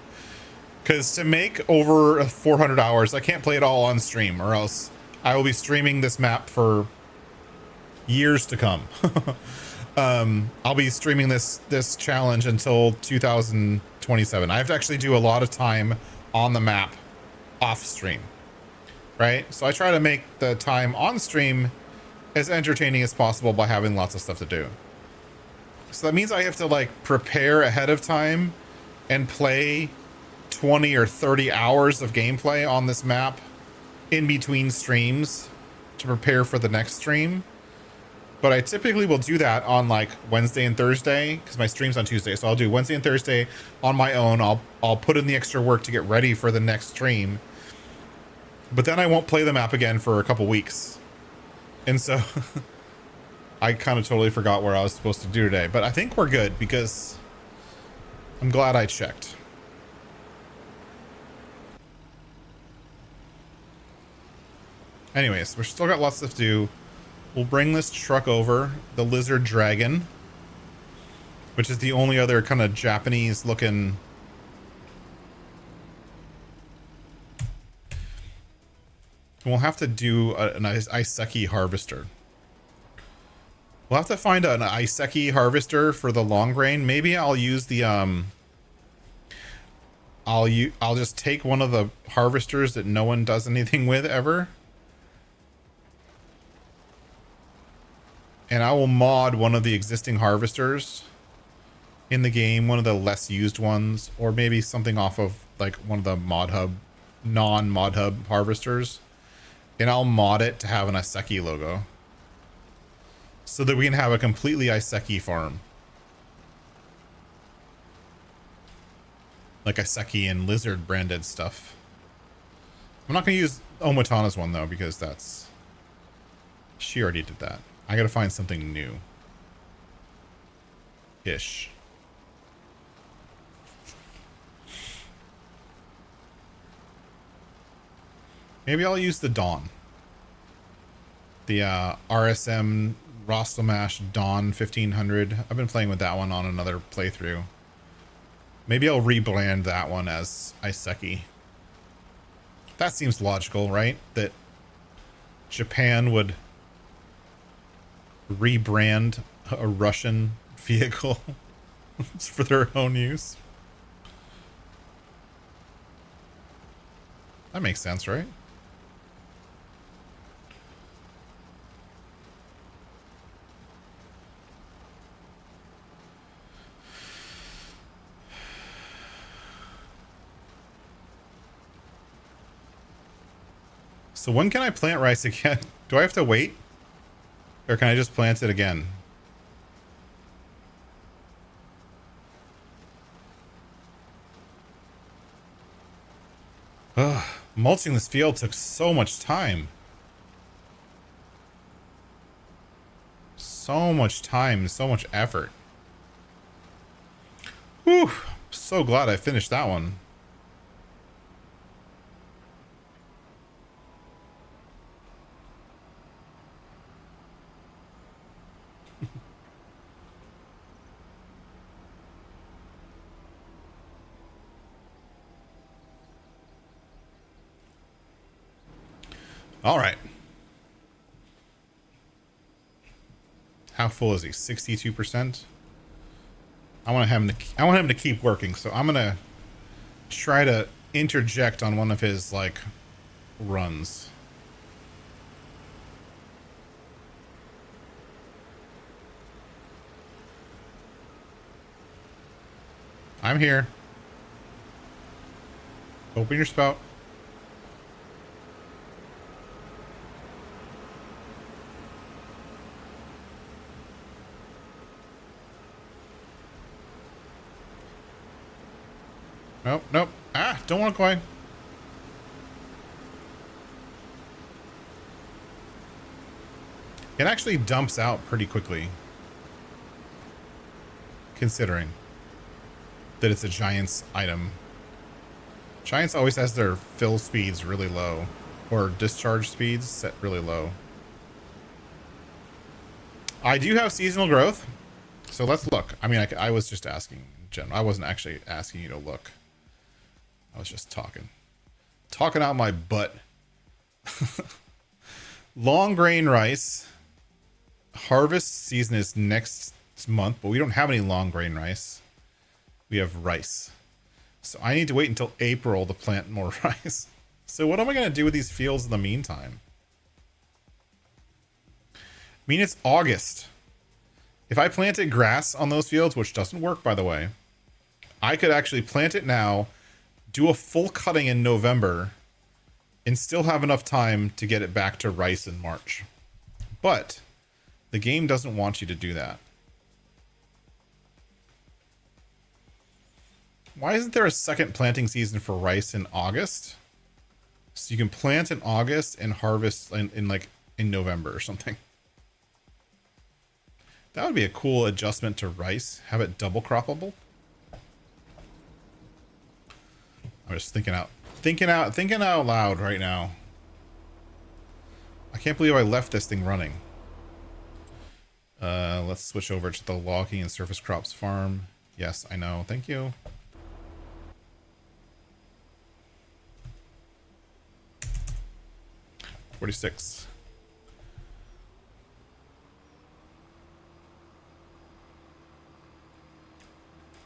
Because to make over 400 hours, I can't play it all on stream, or else I will be streaming this map for years to come. I'll be streaming this challenge until 2027. I have to actually do a lot of time on the map off stream, right? So I try to make the time on stream as entertaining as possible by having lots of stuff to do. So that means I have to like prepare ahead of time and play 20 or 30 hours of gameplay on this map in between streams to prepare for the next stream. But I typically will do that on like Wednesday and Thursday, because my stream's on Tuesday. So I'll do Wednesday and Thursday on my own. I'll put in the extra work to get ready for the next stream. But then I won't play the map again for a couple weeks. And so I kind of totally forgot where I was supposed to do today. But I think we're good because I'm glad I checked. Anyways, we're still got lots of stuff to do. We'll bring this truck over, the Lizard Dragon, which is the only other kind of Japanese looking... We'll have to do an Iseki harvester. We'll have to find an Iseki harvester for the long grain. Maybe I'll use the I'll just take one of the harvesters that no one does anything with ever. And I will mod one of the existing harvesters in the game, one of the less used ones, or maybe something off of like one of the mod hub, non-mod hub harvesters. And I'll mod it to have an Iseki logo, so that we can have a completely Iseki farm. Like Iseki and Lizard branded stuff. I'm not going to use Omatana's one though, because that's... She already did that. I got to find something new. Ish. Maybe I'll use the Dawn. The RSM Rostelmash Dawn 1500. I've been playing with that one on another playthrough. Maybe I'll rebrand that one as Iseki. That seems logical, right? That Japan would rebrand a Russian vehicle for their own use. That makes sense, right? So when can I plant rice again? Do I have to wait? Or can I just plant it again? Ugh, mulching this field took so much time. So much time, so much effort. Whew, so glad I finished that one. All right. How full is he? 62%. I want him to keep working, so I'm gonna try to interject on one of his like runs. I'm here. Open your spout. Nope, nope. Ah, don't want to go away. It actually dumps out pretty quickly, considering that it's a Giants item. Giants always has their fill speeds really low, or discharge speeds set really low. I do have seasonal growth, so let's look. I mean, I was just asking in general. I wasn't actually asking you to look. I was just talking out my butt. Long grain rice. Harvest season is next month, but we don't have any long grain rice. We have rice. So I need to wait until April to plant more rice. So what am I going to do with these fields in the meantime? I mean, it's August. If I planted grass on those fields, which doesn't work, by the way, I could actually plant it now, do a full cutting in November, and still have enough time to get it back to rice in March. But the game doesn't want you to do that. Why isn't there a second planting season for rice in August? So you can plant in August and harvest in November or something. That would be a cool adjustment to rice. Have it double croppable. I'm just thinking out loud right now. I can't believe I left this thing running. Let's switch over to the logging and surface crops farm. Yes, I know. Thank you. $46.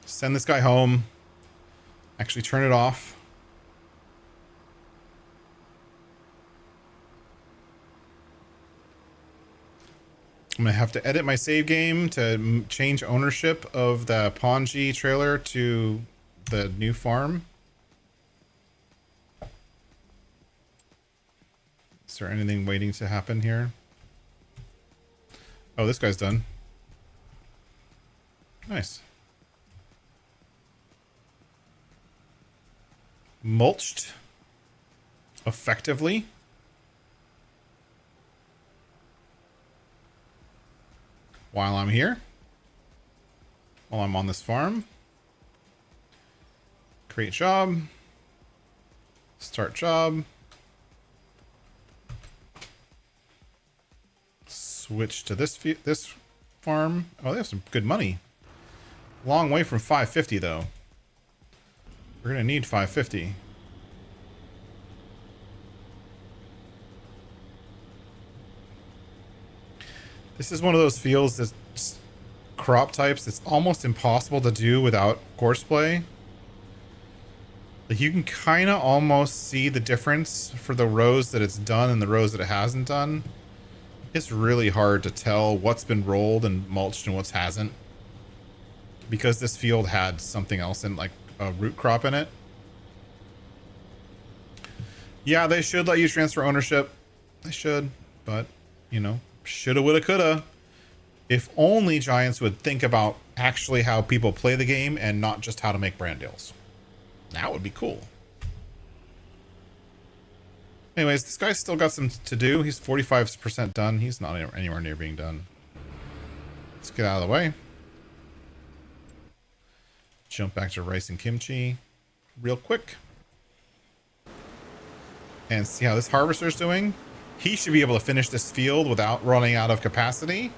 Send this guy home. Actually turn it off. I'm going to have to edit my save game to change ownership of the Ponji trailer to the new farm. Is there anything waiting to happen here? Oh, this guy's done. Nice. Mulched effectively. While I'm here. While I'm on this farm. Create job. Start job. Switch to this farm. Oh, they have some good money. Long way from 550 though. We're gonna need 550. This is one of those fields that's crop types that's almost impossible to do without courseplay. Like you can kind of almost see the difference for the rows that it's done and the rows that it hasn't done. It's really hard to tell what's been rolled and mulched and what's hasn't. Because this field had something else in, like a root crop in it. Yeah, they should let you transfer ownership. They should, but, you know, shoulda, woulda, coulda. If only Giants would think about actually how people play the game and not just how to make brand deals. That would be cool. Anyways, this guy's still got some to do. He's 45% done. He's not anywhere near being done. Let's get out of the way. Jump back to rice and kimchi real quick. And see how this harvester's doing. He should be able to finish this field without running out of capacity.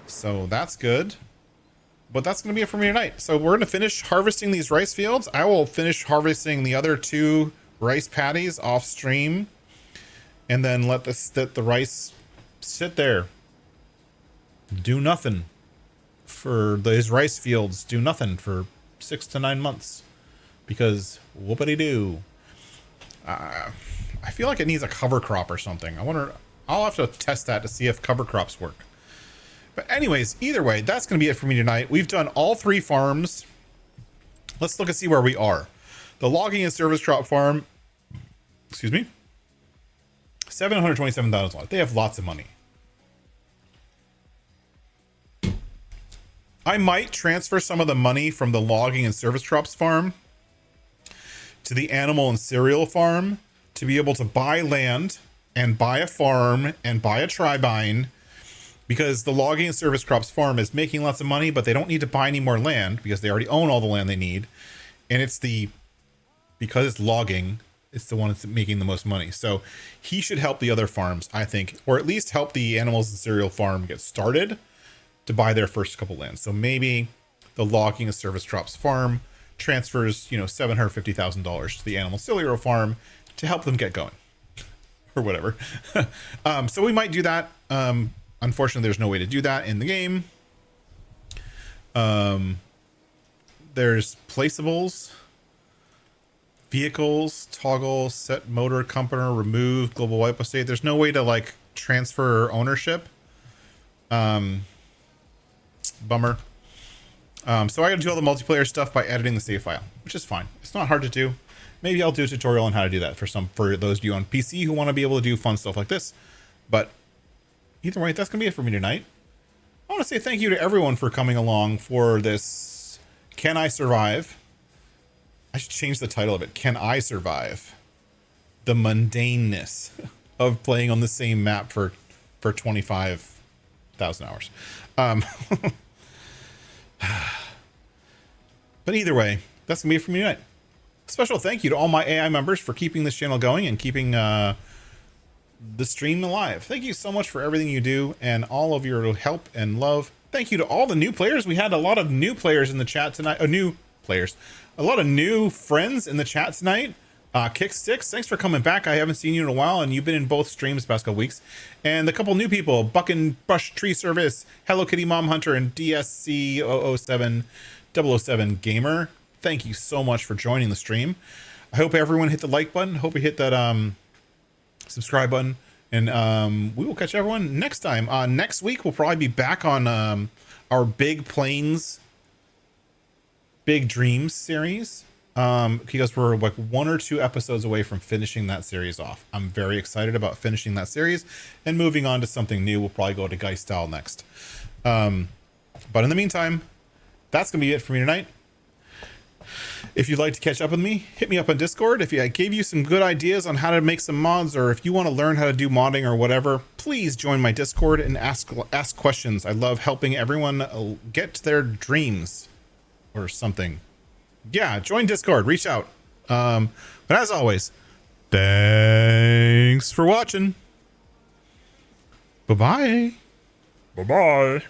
So that's good. But that's going to be it for me tonight. So we're going to finish harvesting these rice fields. I will finish harvesting the other 2 rice paddies off stream. and then let the rice sit there, do nothing for those rice fields, do nothing for 6 to 9 months, because whoopity doo. I feel like it needs a cover crop or something. I wonder, I'll have to test that to see if cover crops work. But anyways, either way, that's going to be it for me tonight. We've done all 3 farms. Let's look and see where we are. The logging and service crop farm, excuse me, $727,000. They have lots of money. I might transfer some of the money from the logging and service crops farm to the animal and cereal farm to be able to buy land and buy a farm and buy a tribine, because the logging and service crops farm is making lots of money, but they don't need to buy any more land because they already own all the land they need. And it's because it's logging, it's the one that's making the most money. So he should help the other farms, I think, or at least help the animals and cereal farm get started to buy their first couple lands. So maybe the logging and service crops farm transfers, $750,000 to the animal cereal farm to help them get going or whatever. So we might do that. Unfortunately, there's no way to do that in the game. There's placeables, vehicles, toggle, set motor, accompanier, remove, global wipe state. There's no way to like transfer ownership. Bummer. So I gotta do all the multiplayer stuff by editing the save file, which is fine. It's not hard to do. Maybe I'll do a tutorial on how to do that for those of you on PC who want to be able to do fun stuff like this. But either way, that's gonna be it for me tonight. I want to say thank you to everyone for coming along for this. Can I Survive? I should change the title of it. Can I Survive the mundaneness of playing on the same map for 25,000 hours? But either way, that's gonna be it for me tonight. Special thank you to all my AI members for keeping this channel going and keeping the stream alive. Thank you so much for everything you do and all of your help and love. Thank you to all the new players. We had a lot of new players in the chat tonight. A lot of new friends in the chat tonight. Kicksticks, thanks for coming back. I haven't seen you in a while, and you've been in both streams the past couple weeks. And a couple new people, Buck and Brush Tree Service, Hello Kitty Mom Hunter, and DSC 007 Gamer. Thank you so much for joining the stream. I hope everyone hit the like button. Hope you hit that subscribe button. And we will catch everyone next time. Next week, we'll probably be back on our Big Plains, Big Dreams series. Because we're like 1 or 2 episodes away from finishing that series off. I'm very excited about finishing that series and moving on to something new. We'll probably go to Geist Style next. But in the meantime, that's going to be it for me tonight. If you'd like to catch up with me, hit me up on Discord. If I gave you some good ideas on how to make some mods, or if you want to learn how to do modding or whatever, please join my Discord and ask questions. I love helping everyone get to their dreams or something. Yeah, join Discord, reach out. But as always, thanks for watching. Bye-bye. Bye-bye.